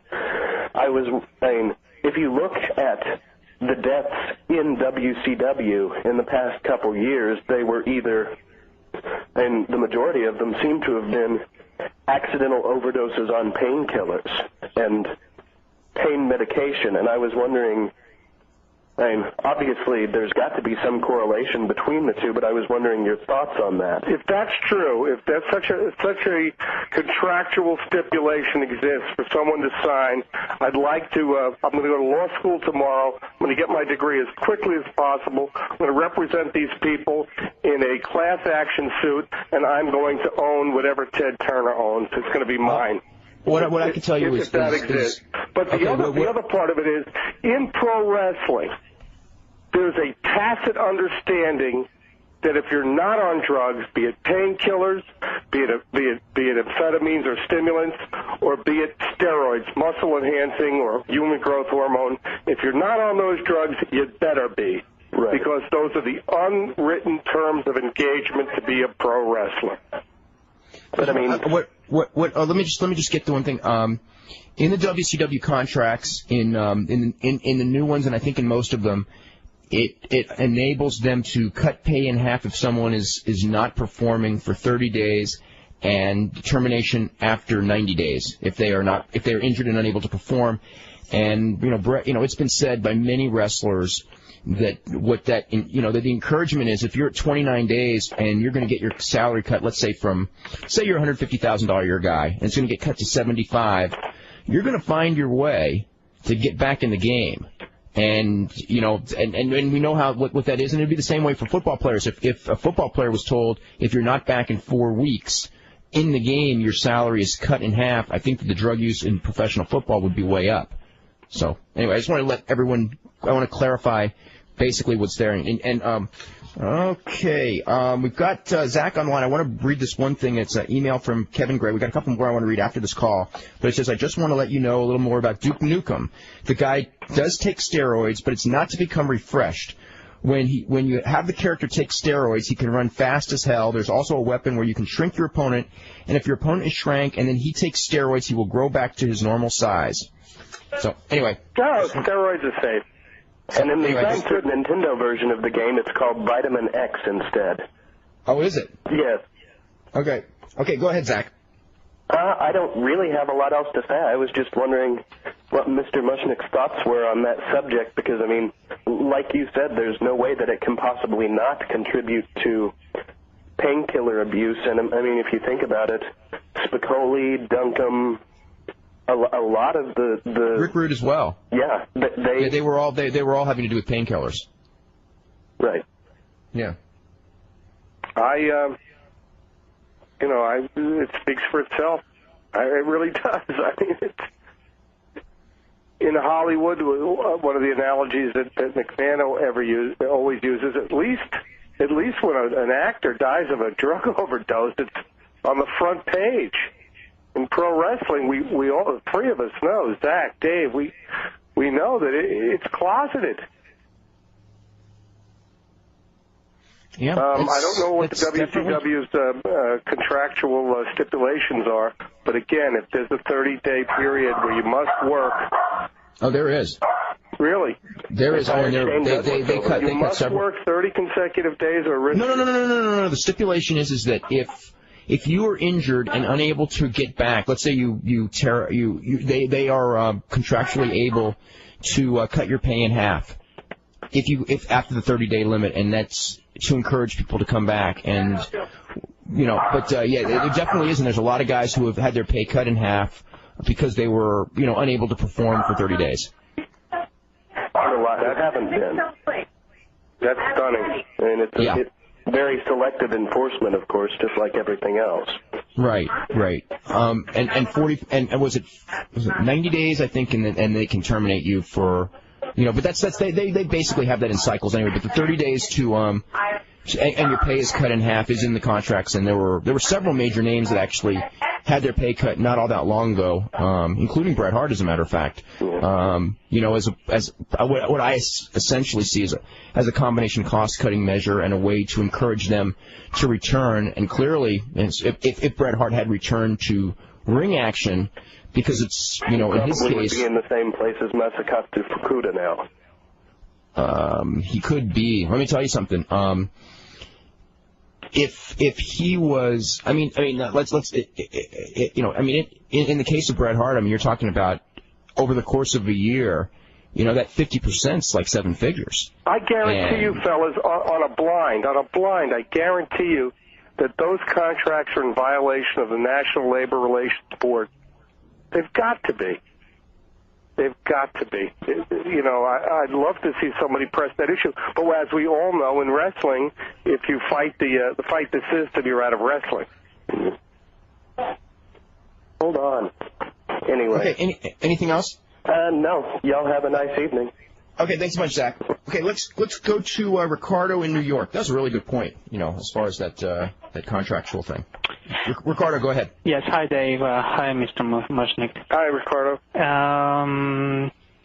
if you look at the deaths in WCW in the past couple years, they were either, and the majority of them seem to have been accidental overdoses on painkillers and pain medication. And I was wondering, obviously there's got to be some correlation between the two, but I was wondering your thoughts on that. If that's true, if that's such a contractual stipulation exists for someone to sign, I'd like to, I'm going to go to law school tomorrow. I'm going to get my degree as quickly as possible. I'm going to represent these people in a class action suit, and I'm going to own whatever Ted Turner owns. It's going to be mine. What I can tell you is that exists. But the other part of it is, in pro wrestling, there's a tacit understanding that if you're not on drugs, be it painkillers, be it amphetamines or stimulants, or be it steroids, muscle enhancing or human growth hormone, if you're not on those drugs, you better be. Right. Because those are the unwritten terms of engagement to be a pro wrestler. But I mean, let me just get to one thing. In the WCW contracts, in the new ones, and I think in most of them, it enables them to cut pay in half if someone is not performing for 30 days, and termination after 90 days if they're injured and unable to perform. And Brett, it's been said by many wrestlers that that the encouragement is, if you're at 29 days and you're going to get your salary cut, let's say you're a $150,000 a year guy, and it's going to get cut to 75, you're going to find your way to get back in the game. And we know what that is, and it'd be the same way for football players. If a football player was told, if you're not back in 4 weeks in the game, your salary is cut in half, I think that the drug use in professional football would be way up. So anyway, I just want to let everyone, I want to clarify basically what's there. Okay, we've got Zach online. I want to read this one thing. It's an email from Kevin Gray. We've got a couple more I want to read after this call. But it says, I just want to let you know a little more about Duke Nukem. The guy does take steroids, but it's not to become refreshed. when you have the character take steroids, he can run fast as hell. There's also a weapon where you can shrink your opponent, and if your opponent is shrank and then he takes steroids, he will grow back to his normal size. So, anyway. No, steroids are safe. And in the Super Nintendo version of the game, it's called Vitamin X instead. Oh, is it? Yes. Okay. Okay, go ahead, Zach. I don't really have a lot else to say. I was just wondering what Mr. Muchnick's thoughts were on that subject, because, I mean, like you said, there's no way that it can possibly not contribute to painkiller abuse. And, I mean, if you think about it, Spicoli, Duncombe, a lot of the Rick Rude as well. Yeah, they were all having to do with painkillers. Right. Yeah. It speaks for itself. It really does. I mean, in Hollywood, one of the analogies that McMahon always uses, at least when an actor dies of a drug overdose, it's on the front page. In pro wrestling, we all, three of us know, Zach, Dave, we know that it's closeted. Yeah, I don't know what the WCW's contractual stipulations are, but again, if there's a 30-day period where you must work. Oh, there is. Really? There is. Oh, they cut. You must work 30 consecutive days or risk. No. The stipulation is that if you are injured and unable to get back, let's say they are contractually able to cut your pay in half. If after the 30-day limit, and that's to encourage people to come back, and there definitely is, and there's a lot of guys who have had their pay cut in half because they were unable to perform for 30 days. That haven't been. That's stunning. I mean, it's very selective enforcement, of course, just like everything else. Right. And was it 90 days, I think, and they can terminate you for. But they basically have that in cycles anyway. But the 30 days to and your pay is cut in half is in the contracts, and there were several major names that actually had their pay cut not all that long ago, including Bret Hart, as a matter of fact. As what I essentially see as a combination cost cutting measure and a way to encourage them to return. And clearly, if Bret Hart had returned to ring action. Because it's, in his case... would be in the same place as Masakatsu Fukuda now. He could be. Let me tell you something. If he was... in the case of Bret Hart, you're talking about over the course of a year, that 50%'s like 7 figures. I guarantee you, fellas, on a blind, I guarantee you that those contracts are in violation of the National Labor Relations Board. They've got to be. They've got to be. I'd love to see somebody press that issue. But as we all know, in wrestling, if you fight the system, you're out of wrestling. Hold on. Anyway. Okay. Anything else? No. Y'all have a nice evening. Okay. Thanks so much, Zach. Okay. Let's go to Ricardo in New York. That's a really good point. As far as that contractual thing. Ricardo, go ahead. Yes, hi, Dave. Hi, Mr. Muchnick. Hi, Ricardo.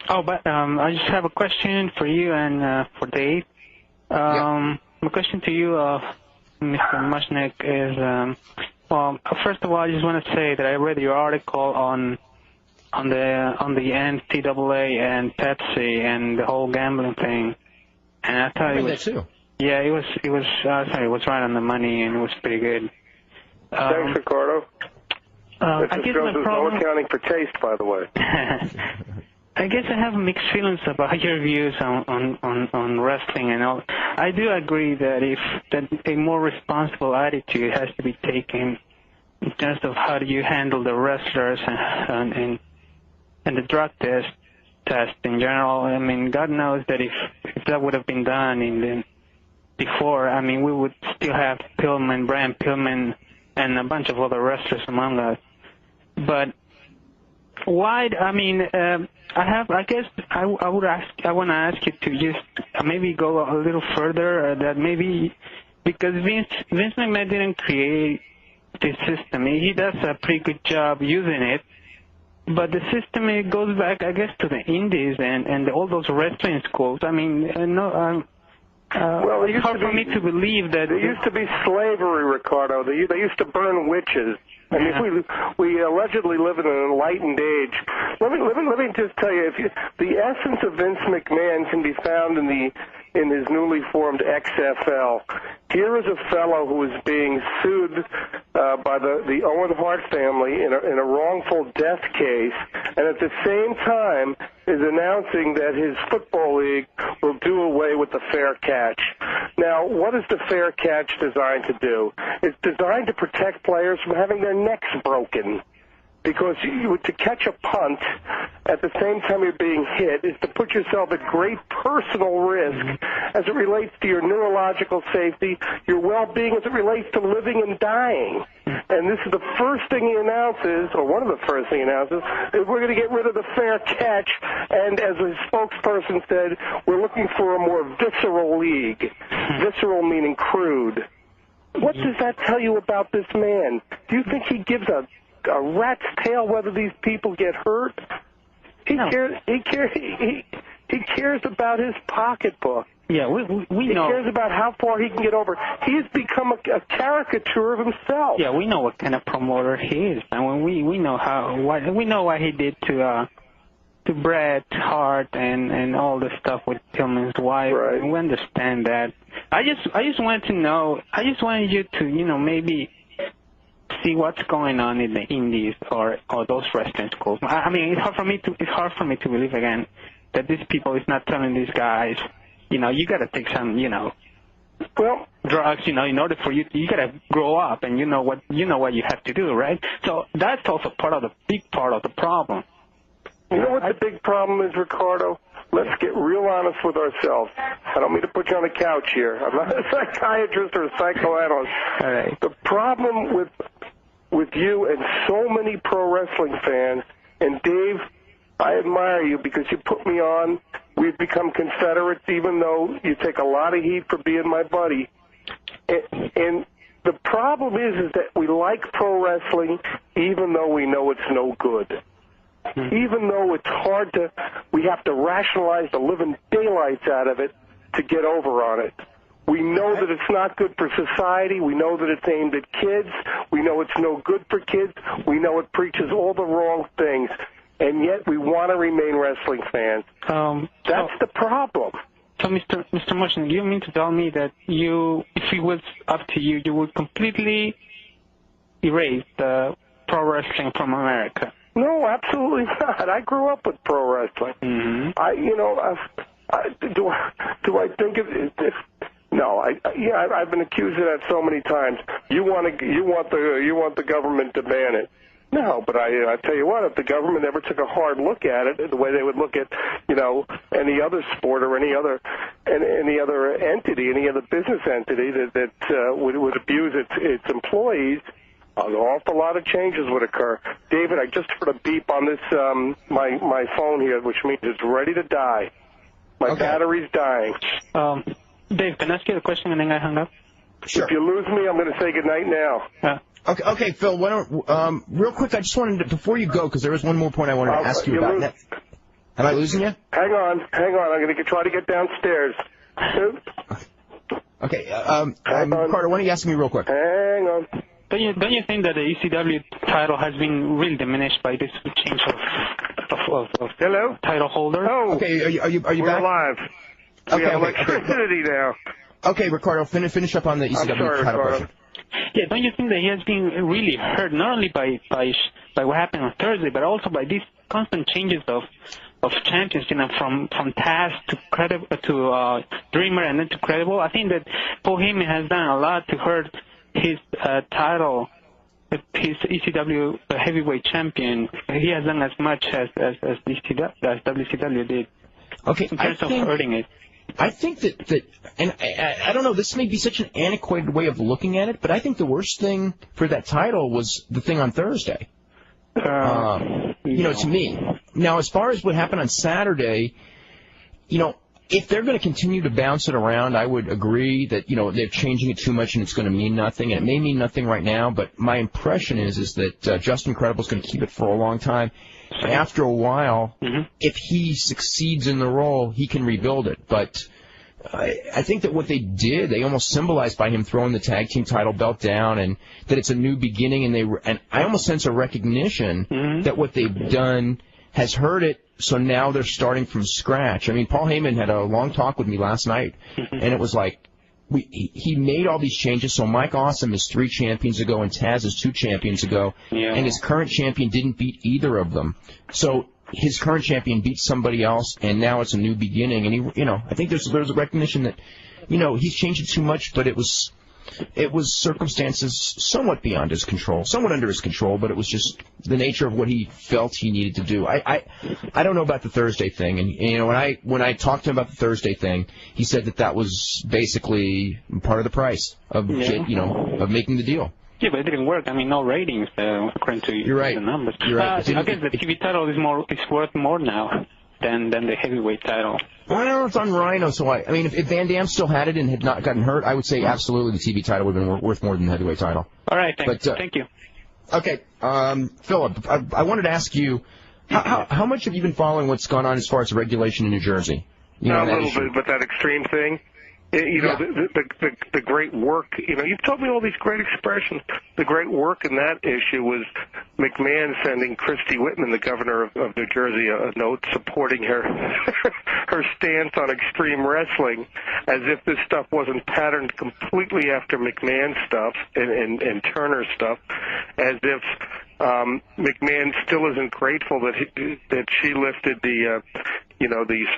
I just have a question for you and for Dave. My question to you, Mr. Muchnick, is, first of all, I just want to say that I read your article on the NCAA and Pepsi and the whole gambling thing, and I thought it was that too. Yeah, it was right on the money, and it was pretty good. Thanks, Ricardo. I guess my problem... no accounting for taste, by the way. I guess I have mixed feelings about your views on wrestling and all. I do agree that a more responsible attitude has to be taken in terms of how do you handle the wrestlers and the drug test in general. God knows that if that would have been done before, we would still have Pillman, Brian Pillman, and a bunch of other wrestlers among us. But why? I want to ask you to just maybe go a little further. That maybe because Vince McMahon didn't create this system. He does a pretty good job using it. But the system, it goes back, I guess, to the Indies and all those wrestling schools. Well, it's hard for me to believe that. There used to be slavery, Ricardo. They used to burn witches. I mean, we allegedly live in an enlightened age. Let me just tell you, the essence of Vince McMahon can be found in his newly formed XFL. Here is a fellow who is being sued by the Owen Hart family in a wrongful death case, and at the same time is announcing that his football league will do away with the fair catch. Now, what is the fair catch designed to do? It's designed to protect players from having their necks broken. Because to catch a punt at the same time you're being hit is to put yourself at great personal risk as it relates to your neurological safety, your well-being as it relates to living and dying. And this is the first thing he announces, or one of the first things he announces, is we're going to get rid of the fair catch, and as his spokesperson said, we're looking for a more visceral league. Visceral meaning crude. What does that tell you about this man? Do you think he gives a rat's tail whether these people get hurt? He cares about his pocketbook. Yeah, we know. He cares about how far he can get over. He's become a caricature of himself. Yeah, we know what kind of promoter he is, and we know what he did to Bret Hart and all the stuff with Tillman's wife. Right. We understand that. I just wanted to know. I just wanted you to maybe see what's going on in the indies or those wrestling schools. I mean, it's hard for me to believe again that these people is not telling these guys, you got to take some, drugs, in order for you got to grow up, and you know what you have to do, right? So that's also big part of the problem. You know what the big problem is, Ricardo? Let's get real honest with ourselves. I don't mean to put you on the couch here. I'm not a psychiatrist or a psychoanalyst. All right. The problem with you and so many pro wrestling fans, and Dave, I admire you because you put me on. We've become Confederates, even though you take a lot of heat for being my buddy. And the problem is that we like pro wrestling even though we know it's no good. Even though it's hard we have to rationalize the living daylights out of it to get over on it. We know that it's not good for society. We know that it's aimed at kids. We know it's no good for kids. We know it preaches all the wrong things. And yet we want to remain wrestling fans. That's the problem. So, Mr. Muchnick, you mean to tell me that if it was up to you, you would completely erase the pro wrestling from America? No, absolutely not. I grew up with pro wrestling. Mm-hmm. Do I think if no, I've been accused of that so many times. You want the government to ban it. No, but I tell you what, if the government ever took a hard look at it, the way they would look at, any other sport or any other entity, any other business entity that would abuse its employees, an awful lot of changes would occur. David, I just heard a beep on this my phone here, which means it's ready to die. My battery's dying. Dave, can I ask you a question and then I hang up? Sure. If you lose me, I'm going to say goodnight now. Okay, Phil. Why don't real quick? I just wanted to, before you go, because there was one more point I wanted to ask you about. Am I losing you? Hang on. I'm going to try to get downstairs. Okay, Carter, why don't you ask me real quick? Hang on. Don't you think that the ECW title has been really diminished by this change of Hello? title holder? Oh, okay. Are you we're back? live. We have electricity now. Okay, Ricardo, finish up on the ECW title question. Yeah, don't you think that he has been really hurt not only by what happened on Thursday, but also by these constant changes of champions, from Taz to Dreamer and then to Credible? I think that Paul Heyman has done a lot to hurt his title, his ECW heavyweight champion. He has done as much as WCW did. Okay, in terms of hurting it. I think that and I don't know, this may be such an antiquated way of looking at it, but I think the worst thing for that title was the thing on Thursday. To me. Now, as far as what happened on Saturday, if they're going to continue to bounce it around, I would agree that, they're changing it too much and it's going to mean nothing. And it may mean nothing right now, but my impression is that Justin Credible's going to keep it for a long time. And after a while, if he succeeds in the role, he can rebuild it. But I think that what they did, they almost symbolized by him throwing the tag team title belt down, and that it's a new beginning. And I almost sense a recognition that what they've done has hurt it. So now they're starting from scratch. I mean, Paul Heyman had a long talk with me last night, and it was like he made all these changes. So Mike Awesome is 3 champions ago, and Taz is 2 champions ago, and his current champion didn't beat either of them. So his current champion beat somebody else, and now it's a new beginning. And he, I think there's a recognition that, he's changed it too much, but it was circumstances somewhat beyond his control, somewhat under his control, but it was just the nature of what he felt he needed to do. I don't know about the Thursday thing, and when I talked to him about the Thursday thing, he said that was basically part of the price of of making the deal. Yeah, but it didn't work. I mean, no ratings according to You're right. the numbers. You're right. I guess the TV title is worth more now than the heavyweight title. Well, I don't know if it's on Rhino, so I mean, if Van Dam still had it and had not gotten hurt, I would say absolutely the TV title would have been worth more than the heavyweight title. All right, thank you. Okay, Philip, I wanted to ask you, how much have you been following what's gone on as far as regulation in New Jersey? A little bit, but that extreme thing. The great work, you've told me all these great expressions. The great work in that issue was McMahon sending Christy Whitman, the governor of New Jersey, a note supporting her her stance on extreme wrestling, as if this stuff wasn't patterned completely after McMahon stuff and Turner stuff, as if McMahon still isn't grateful that she lifted the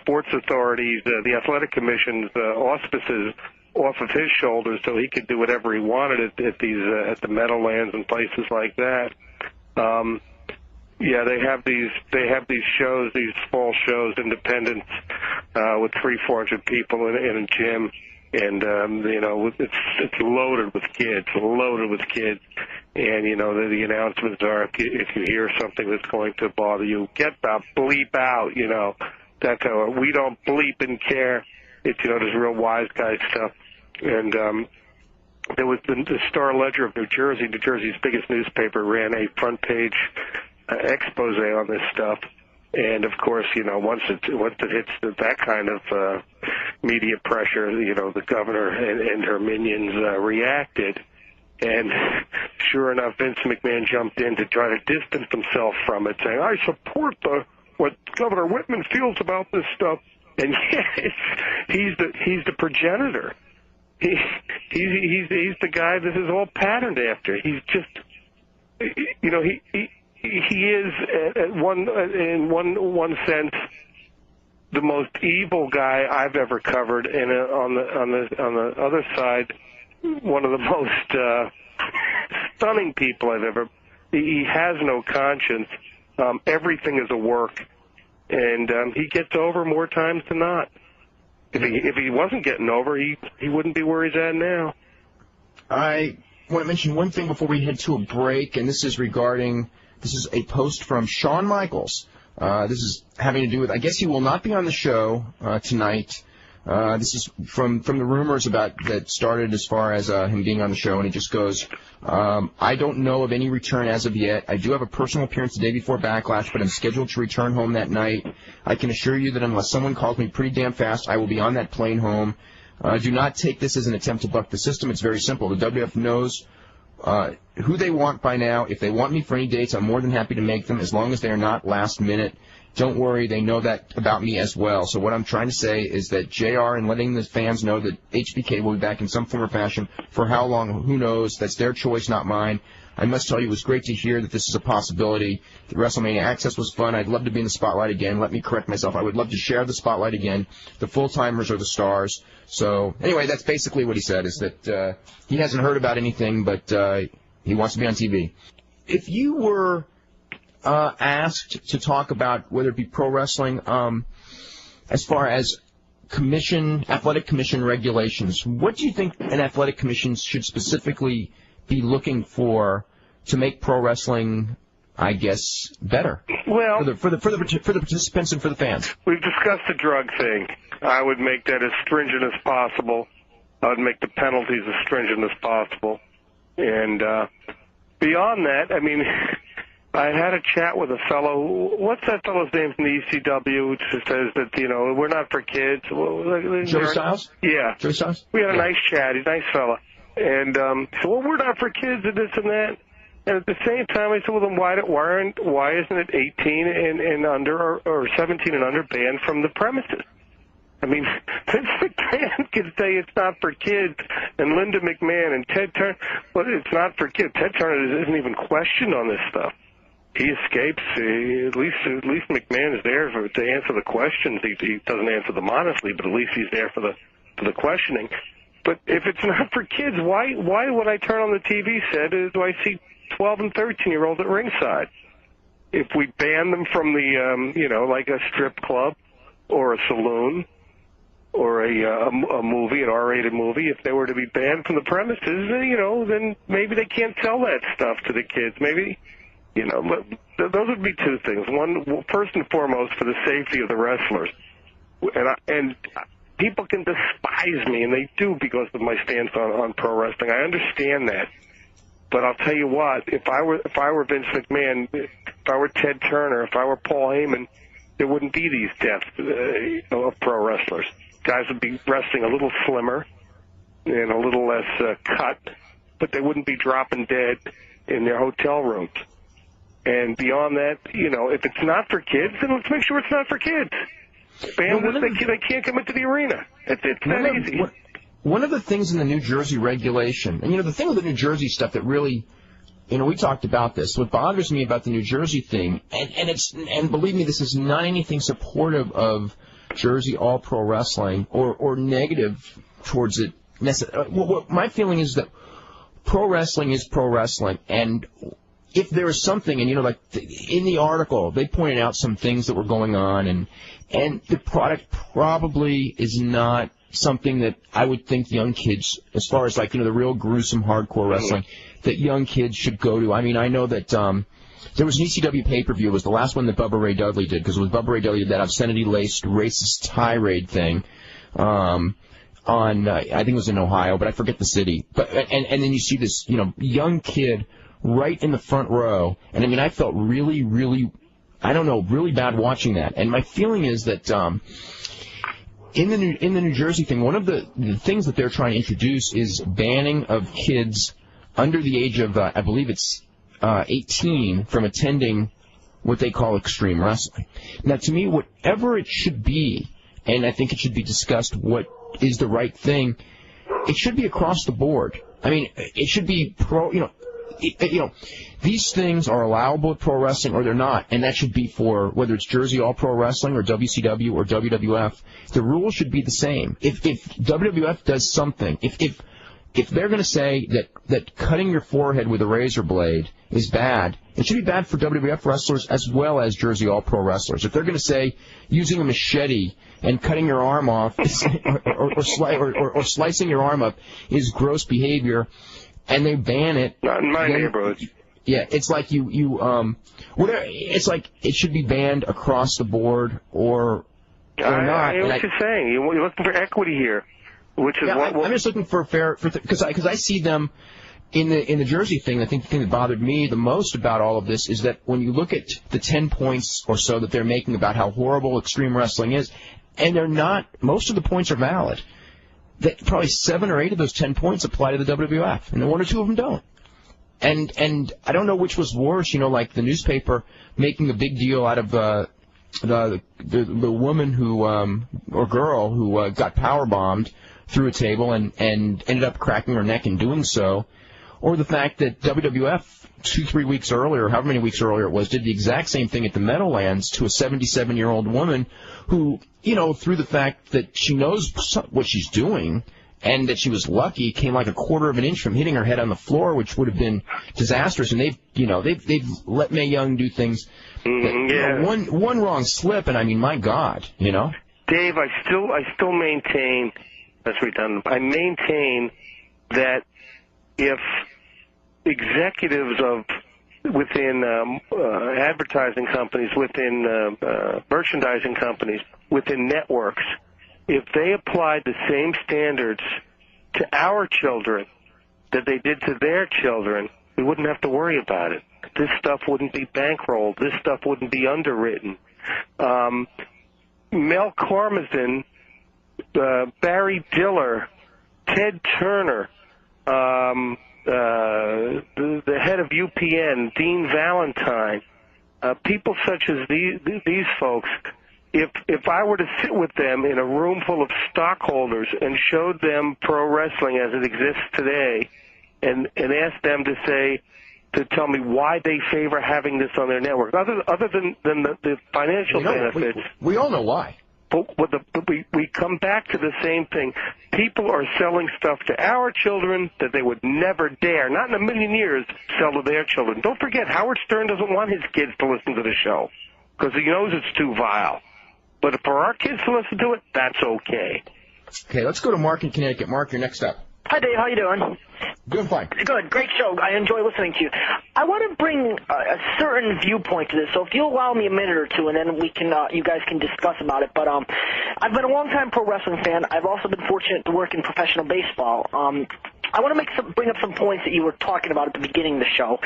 sports authorities, the athletic commission's auspices off of his shoulders, so he could do whatever he wanted at the Meadowlands and places like that. They have these shows, these fall shows, independents, with 300-400 people in a gym, and it's loaded with kids, and the announcements are, if you hear something that's going to bother you, get the bleep out, That's how we don't bleep and care. It's there's real wise guy stuff. And there was the Star Ledger of New Jersey. New Jersey's biggest newspaper ran a front page expose on this stuff. And of course, once it hits that kind of media pressure, the governor and her minions reacted. And sure enough, Vince McMahon jumped in to try to distance himself from it, saying, "I support what Governor Whitman feels about this stuff." And he's the progenitor. He's the guy this is all patterned after. He's just, he is in one sense the most evil guy I've ever covered, and on the other side, one of the most stunning people I've ever. He has no conscience. Everything is a work, and he gets over more times than not. If he wasn't getting over, he wouldn't be where he's at now. I want to mention one thing before we head to a break, and this is a post from Shawn Michaels. This is having to do with, I guess he will not be on the show tonight. This is from the rumors that started as far as him being on the show, and he just goes, I don't know of any return as of yet. I do have a personal appearance the day before Backlash, but I'm scheduled to return home that night. I can assure you that unless someone calls me pretty damn fast, I will be on that plane home. Do not take this as an attempt to buck the system. It's very simple. The WF knows who they want by now. If they want me for any dates, I'm more than happy to make them, as long as they are not last minute. Don't worry, they know that about me as well. So what I'm trying to say is that JR and letting the fans know that HBK will be back in some form or fashion. For how long, who knows? That's their choice, not mine. I must tell you, it was great to hear that this is a possibility. The WrestleMania Access was fun. I'd love to be in the spotlight again. Let me correct myself. I would love to share the spotlight again. The full-timers are the stars. So anyway, that's basically what he said, is that he hasn't heard about anything, but he wants to be on TV. If you were asked to talk about whether it be pro wrestling, as far as athletic commission regulations, what do you think an athletic commission should specifically be looking for to make pro wrestling, I guess, better? Well, for the participants and for the fans. We've discussed the drug thing. I would make that as stringent as possible. I would make the penalties as stringent as possible. And beyond that, I mean, I had a chat with a fellow. What's that fellow's name from the ECW, which says that, we're not for kids? Joe Styles? Yeah. Joe Styles? We had a nice chat. He's a nice fella. And so, we're not for kids and this and that. And at the same time, I said, well, then why isn't it 18 and under or 17 and under banned from the premises? I mean, Vince McMahon can say it's not for kids, and Linda McMahon and Ted Turner, well, it's not for kids. Ted Turner isn't even questioned on this stuff. He escapes. At least McMahon is there to answer the questions. He doesn't answer them honestly, but at least he's there for the questioning. But if it's not for kids, why would I turn on the TV set? Do I see 12 and 13-year-olds at ringside? If we ban them from the, like a strip club or a saloon or a movie, an R-rated movie, if they were to be banned from the premises, then maybe they can't sell that stuff to the kids. Maybe. Those would be two things. One, first and foremost, for the safety of the wrestlers. And people can despise me, and they do because of my stance on pro wrestling. I understand that. But I'll tell you what, if I were Vince McMahon, if I were Ted Turner, if I were Paul Heyman, there wouldn't be these deaths of pro wrestlers. Guys would be wrestling a little slimmer and a little less cut, but they wouldn't be dropping dead in their hotel rooms. And beyond that, if it's not for kids, then let's make sure it's not for kids. Ban this, they can't come into the arena. It's that easy. One of the things in the New Jersey regulation, and the thing with the New Jersey stuff that really, we talked about this. What bothers me about the New Jersey thing, and believe me, this is not anything supportive of Jersey All Pro Wrestling or negative towards it. My feeling is that pro wrestling is pro wrestling, and if there is something, and like in the article, they pointed out some things that were going on, and the product probably is not something that I would think young kids, as far as the real gruesome hardcore wrestling, that young kids should go to. I mean, I know that there was an ECW pay-per-view. It was the last one that Bubba Ray Dudley did, because it was Bubba Ray Dudley did that obscenity-laced racist tirade thing on I think it was in Ohio, but I forget the city. But and then you see this young kid right in the front row, and I mean, I felt really, really, really bad watching that. And my feeling is that in the New Jersey thing, one of the things that they're trying to introduce is banning of kids under the age of, I believe it's 18, from attending what they call extreme wrestling. Now, to me, whatever it should be, and I think it should be discussed what is the right thing, it should be across the board. I mean, it should be these things are allowable at pro wrestling or they're not, and that should be for whether it's Jersey All Pro Wrestling or WCW or WWF. The rules should be the same. If WWF does something, if they're going to say that cutting your forehead with a razor blade is bad, it should be bad for WWF wrestlers as well as Jersey All Pro wrestlers. If they're going to say using a machete and cutting your arm off or slicing your arm up is gross behavior, and they ban it. Not in my neighborhood. Yeah, it's like whatever. It's like it should be banned across the board or not. I know what you're saying. You're looking for equity here, which is I'm just looking for fair because I see them in the Jersey thing. I think the thing that bothered me the most about all of this is that when you look at the 10 points or so that they're making about how horrible extreme wrestling is, and they're not. Most of the points are valid. That probably 7 or 8 of those 10 points apply to the WWF, and 1 or 2 of them don't. And I don't know which was worse, like the newspaper making a big deal out of the woman who or girl who got power bombed through a table and ended up cracking her neck in doing so, or the fact that WWF 2-3 weeks earlier, however many weeks earlier it was, did the exact same thing at the Meadowlands to a 77-year-old woman who, through the fact that she knows what she's doing and that she was lucky, came like a quarter of an inch from hitting her head on the floor, which would have been disastrous. And they've let Mae Young do things. One wrong slip, and I mean, my God, Dave, I still maintain that's redundant. I maintain that if executives within advertising companies, within merchandising companies, within networks, if they applied the same standards to our children that they did to their children, we wouldn't have to worry about it. this stuff wouldn't be bankrolled. This stuff wouldn't be underwritten. Mel Karmazin, Barry Diller, Ted Turner, the head of UPN, Dean Valentine, people such as these folks. If I were to sit with them in a room full of stockholders and showed them pro wrestling as it exists today, and asked them to tell me why they favor having this on their network, other than the financial benefits. We all know why. But we come back to the same thing. People are selling stuff to our children that they would never dare, not in a million years, sell to their children. Don't forget, Howard Stern doesn't want his kids to listen to the show because he knows it's too vile. But for our kids to listen to it, that's okay. Okay, let's go to Mark in Connecticut. Mark, you're next up. Hi, Dave. How you doing? Doing fine. Good. Great show. I enjoy listening to you. I want to bring a certain viewpoint to this, so if you'll allow me a minute or two, and then we can, you guys can discuss about it. But I've been a long-time pro wrestling fan. I've also been fortunate to work in professional baseball. I want to bring up some points that you were talking about at the beginning of the show.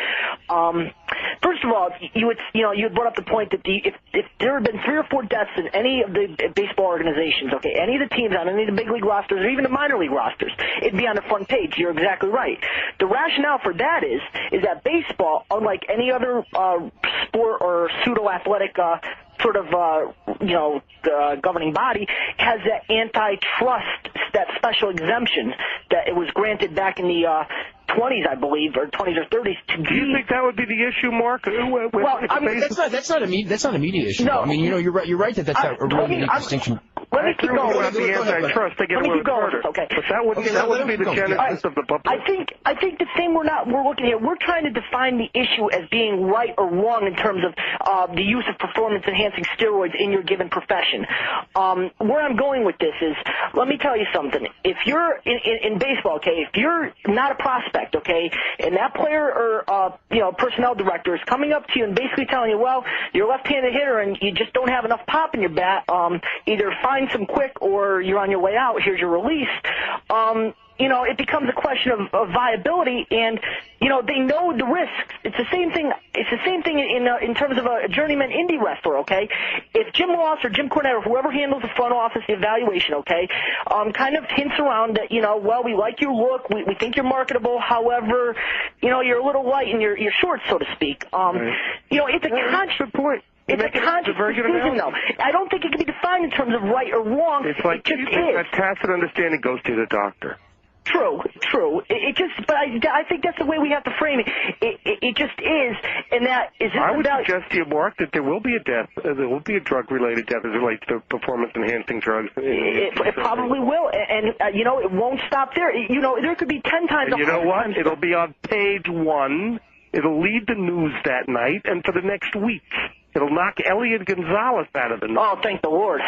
First of all, you had brought up the point that if there had been 3 or 4 deaths in any of the baseball organizations, okay, any of the teams on any of the big league rosters or even the minor league rosters, it'd be on the front page. You're exactly right. The rationale for that is that baseball, unlike any other sport or pseudo-athletic governing body, has that antitrust, that special exemption that it was granted back in the 20s, I believe, or 20s or 30s. Do you think that would be the issue, Mark? Well, I mean, that's not an immediate issue. No. I mean, you're right that that's a really unique distinction. Let me keep going. About the antitrust, they get away with murder. Okay. But that wouldn't be the genesis of the public. I think the thing we're looking at, we're trying to define the issue as being right or wrong in terms of the use of performance-enhancing steroids in your given profession. Where I'm going with this is, let me tell you something. If you're in baseball, okay, if you're not a prospect, okay, and that player or personnel director is coming up to you and basically telling you, well, you're a left-handed hitter and you just don't have enough pop in your bat, either find some quick or you're on your way out, here's your release, it becomes a question of viability, and they know the risks. It's the same thing. It's the same thing in terms of a journeyman indie wrestler. Okay, if Jim Ross or Jim Cornette or whoever handles the front office, the evaluation, okay, kind of hints around that well, we like your look, we think you're marketable. However, you're a little light in your shorts, so to speak. It's a conscious point. It's a conscious decision, though. I don't think it can be defined in terms of right or wrong. It's like it just that tacit understanding goes to the doctor. True. But I think that's the way we have to frame it. It just is, and that is. I would suggest to you, Mark, that there will be a death. There will be a drug-related death as it relates to performance-enhancing drugs. It probably will, and it won't stop there. There could be 10 times. And you know what? It'll be on page 1. It'll lead the news that night, and for the next week. It'll knock Elliot Gonzalez out of the news. Oh, thank the Lord.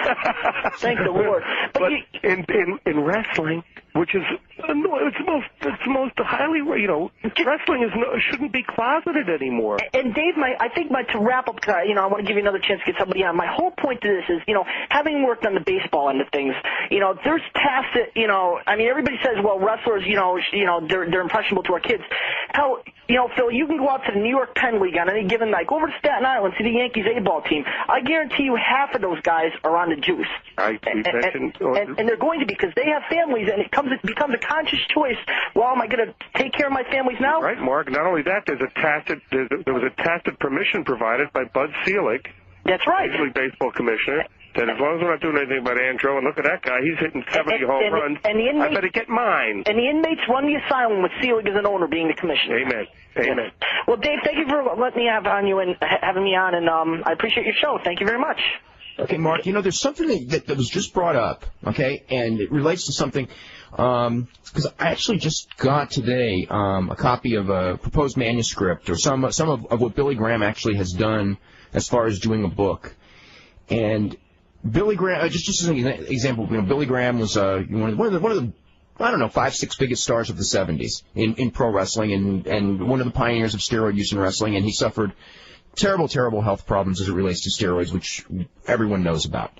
Thank the Lord. But in wrestling, which is it's most highly, wrestling shouldn't be closeted anymore. And Dave, I think to wrap up, I want to give you another chance to get somebody on. My whole point to this is, having worked on the baseball end of things, there's tacit, everybody says, well, wrestlers, they're impressionable to our kids. Hell, Phil, you can go out to the New York Penn League on any given night. Go over to Staten Island, see the Yankees A-ball team. I guarantee you half of those guys are on the juice. And they're going to be because they have families, and it becomes a conscious choice. Well, am I going to take care of my families now? Right, Mark. Not only that, there was a tacit permission provided by Bud Selig. That's right. Major League Baseball commissioner. That as long as we're not doing anything about Andro, and look at that guy, he's hitting 70 home runs. I better get mine. And the inmates run the asylum with Selig as an owner being the commissioner. Amen. Well, Dave, thank you for letting me having me on, and I appreciate your show. Thank you very much. Okay, Mark, there's something that was just brought up, okay, and it relates to something, because I actually just got today a copy of a proposed manuscript, or some of what Billy Graham actually has done as far as doing a book. And Billy Graham, just as an example, Billy Graham was one of the I don't know, 5-6 biggest stars of the 70s in pro wrestling, and one of the pioneers of steroid use in wrestling, and he suffered terrible, terrible health problems as it relates to steroids, which everyone knows about.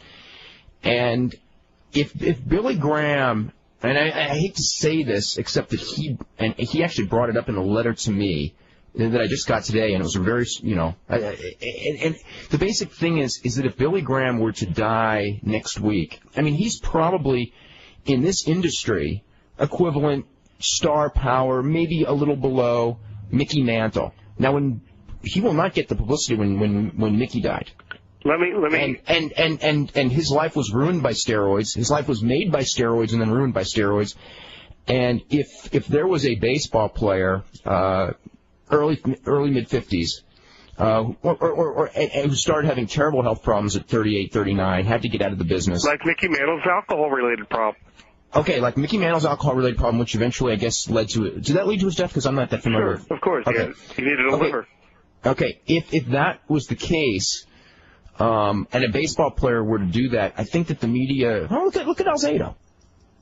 And if Billy Graham, and I hate to say this, except that he actually brought it up in a letter to me, that I just got today, and it was a very, and the basic thing is that if Billy Graham were to die next week, I mean, he's probably, in this industry, equivalent star power, maybe a little below Mickey Mantle. Now, he will not get the publicity when Mickey died. Let me. And his life was ruined by steroids. His life was made by steroids and then ruined by steroids. And if there was a baseball player, early mid-50s, who started having terrible health problems at 38, 39, had to get out of the business. Like Mickey Mantle's alcohol-related problem. Okay, like Mickey Mantle's alcohol-related problem, which eventually, I guess, led to it. Did that lead to his death? Because I'm not that familiar. Sure, of course, okay. Yeah. He needed a liver. Okay, if that was the case, and a baseball player were to do that, I think that the media... Oh, look at Alzado.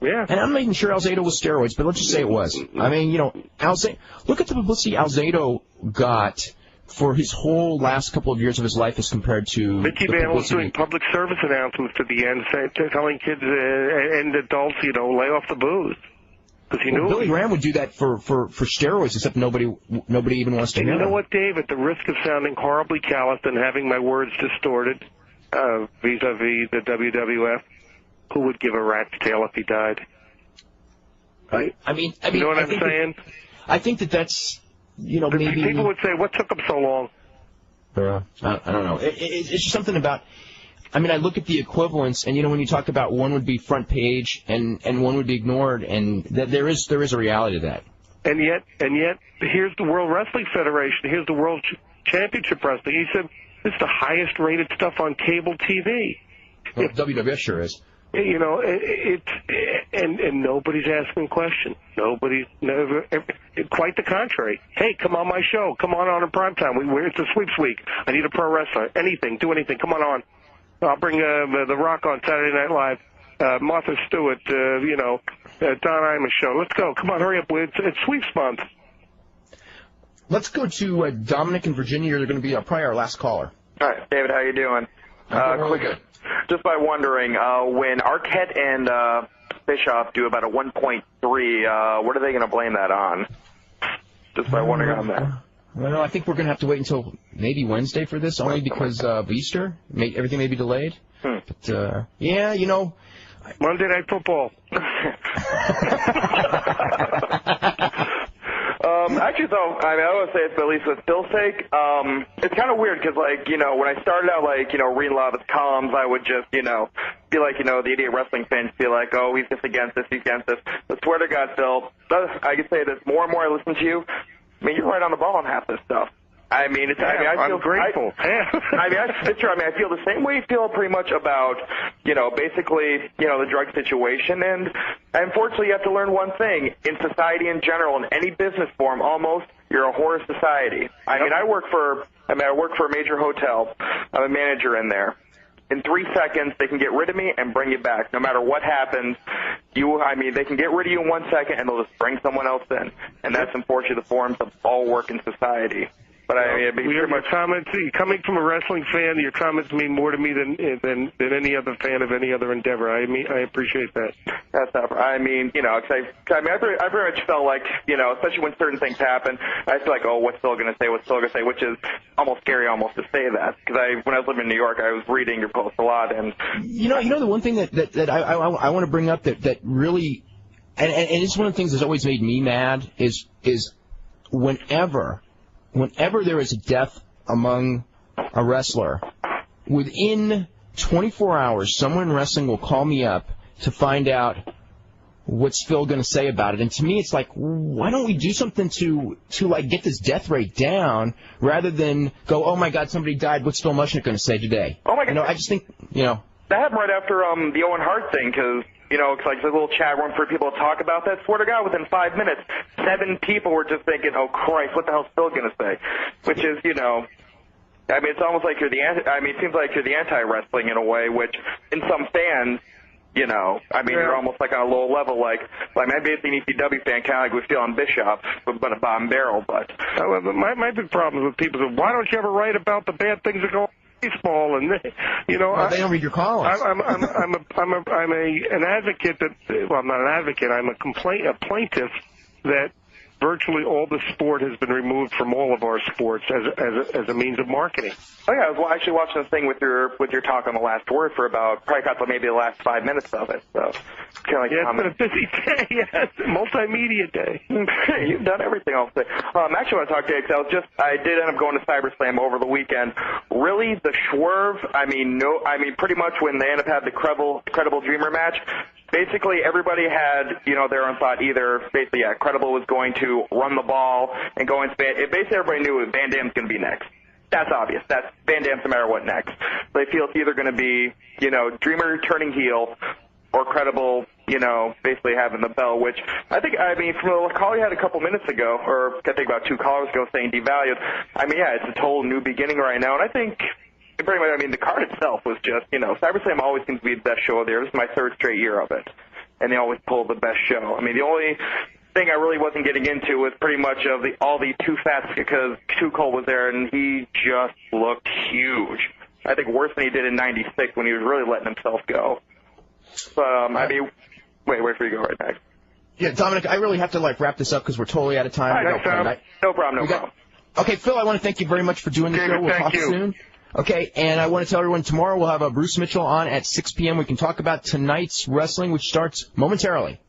Yeah. And I'm not even sure Alzado was steroids, but let's just say it was. I mean, look at the publicity Alzado got for his whole last couple of years of his life as compared to Mickey Mantle was doing public service announcements at the end, telling kids and adults, lay off the booze. Because he knew Billy Graham would do that for steroids, except nobody even wants to hear. And you know what, Dave? At the risk of sounding horribly calloused and having my words distorted vis-a-vis the WWF, who would give a rat's tail if he died? Right? I mean, you know what I'm saying? I think that's, maybe... People would say, what took him so long? I don't know. It's just something about... I mean, I look at the equivalents, and, when you talk about one would be front page and one would be ignored, and that there is a reality to that. And yet, here's the World Wrestling Federation, here's the World Championship Wrestling. He said, this is the highest rated stuff on cable TV. Well, WWF sure is. And nobody's asking questions. Nobody's quite the contrary. Hey, come on my show. Come on in prime time. It's a sweeps week. I need a pro wrestler. Anything, do anything. Come on. I'll bring The Rock on Saturday Night Live. Martha Stewart. Don Imus show. Let's go. Come on, hurry up. It's sweeps month. Let's go to Dominic in Virginia. You're going to be probably our last caller. All right, David, how you doing? Really good. Just by wondering, when Arquette and Bischoff do about a 1.3, what are they going to blame that on? Just by wondering on that. Well, I think we're going to have to wait until maybe Wednesday for this, only because of Easter. Everything may be delayed. But, Monday Night Football. Actually, though, I want to say it's at least with Phil's sake. It's kind of weird because, when I started out, reading a lot of his columns, I would just, be like, the idiot wrestling fans feel like, oh, he's just against this, he's against this. But swear to God, Phil, I can say this, more and more I listen to you, I mean, you're right on the ball on half this stuff. I mean, I feel grateful. It's true. I mean, I feel the same way you feel pretty much about, basically, the drug situation. And unfortunately, you have to learn one thing. In society in general, in any business form, almost, you're a horror society. I mean, I work for a major hotel. I'm a manager in there. In 3 seconds, they can get rid of me and bring you back. No matter what happens, they can get rid of you in 1 second and they'll just bring someone else in. And that's unfortunately the forms of all work in society. But your comments, coming from a wrestling fan, your comments mean more to me than any other fan of any other endeavor. I appreciate that. That's not. I pretty much felt like, especially when certain things happen, I feel like, oh, what's Phil going to say? Which is almost scary, almost to say that, because when I was living in New York, I was reading your posts a lot, and the one thing that I want to bring up that really, and it's one of the things that's always made me mad is whenever there is a death among a wrestler, within 24 hours, someone in wrestling will call me up to find out what's Phil going to say about it. And to me, it's like, why don't we do something to get this death rate down rather than go, oh, my God, somebody died. What's Phil Muchnick going to say today? Oh, my God. I just think, That happened right after the Owen Hart thing, because it's like a little chat room for people to talk about that. Swear to God, within 5 minutes, 7 people were just thinking, oh, Christ, what the hell's Phil going to say? Which is, it's almost like it seems like you're the anti-wrestling in a way, which in some fans, you're almost like on a low level, like I'm basically an ECW fan, kind of like we feel on Bischoff, but a bottom barrel, but. My big problem with people is, why don't you ever write about the bad things that go on? Baseball and they don't read your columns. I'm an advocate that, well, I'm not an advocate. I'm a plaintiff that virtually all the sport has been removed from all of our sports as a means of marketing. Oh yeah, I was actually watching the thing with your talk on the last word for about probably got to maybe the last 5 minutes of it. So kind of like it's been a busy day. Yes, multimedia day. You've done everything else. Actually, I want to talk to you because I did end up going to CyberSlam over the weekend. Really, the swerve. I mean, pretty much when they ended up having the Credible Dreamer match. Basically, everybody had, their own thought. Either, basically, Credible was going to run the ball and go into basically, everybody knew Van Dam's going to be next. That's obvious. That's Van Dam's no matter what next. They feel it's either going to be, Dreamer turning heel or Credible, basically having the bell, which from the call you had a couple minutes ago, or I think about 2 callers ago saying devalued, it's a total new beginning right now. And I think pretty much, the card itself was just, CyberSlam always seems to be the best show there. This is my 3rd straight year of it, and they always pull the best show. The only thing I really wasn't getting into was pretty much all the Too Fats, because Too Cold was there, and he just looked huge. I think worse than he did in '96 when he was really letting himself go. Wait for you to go right back. Yeah, Dominic, I really have to wrap this up because we're totally out of time. No problem. Okay, Phil, I want to thank you very much for doing the show. We'll talk soon. Okay, and I want to tell everyone tomorrow we'll have Bruce Mitchell on at 6 p.m. We can talk about tonight's wrestling, which starts momentarily.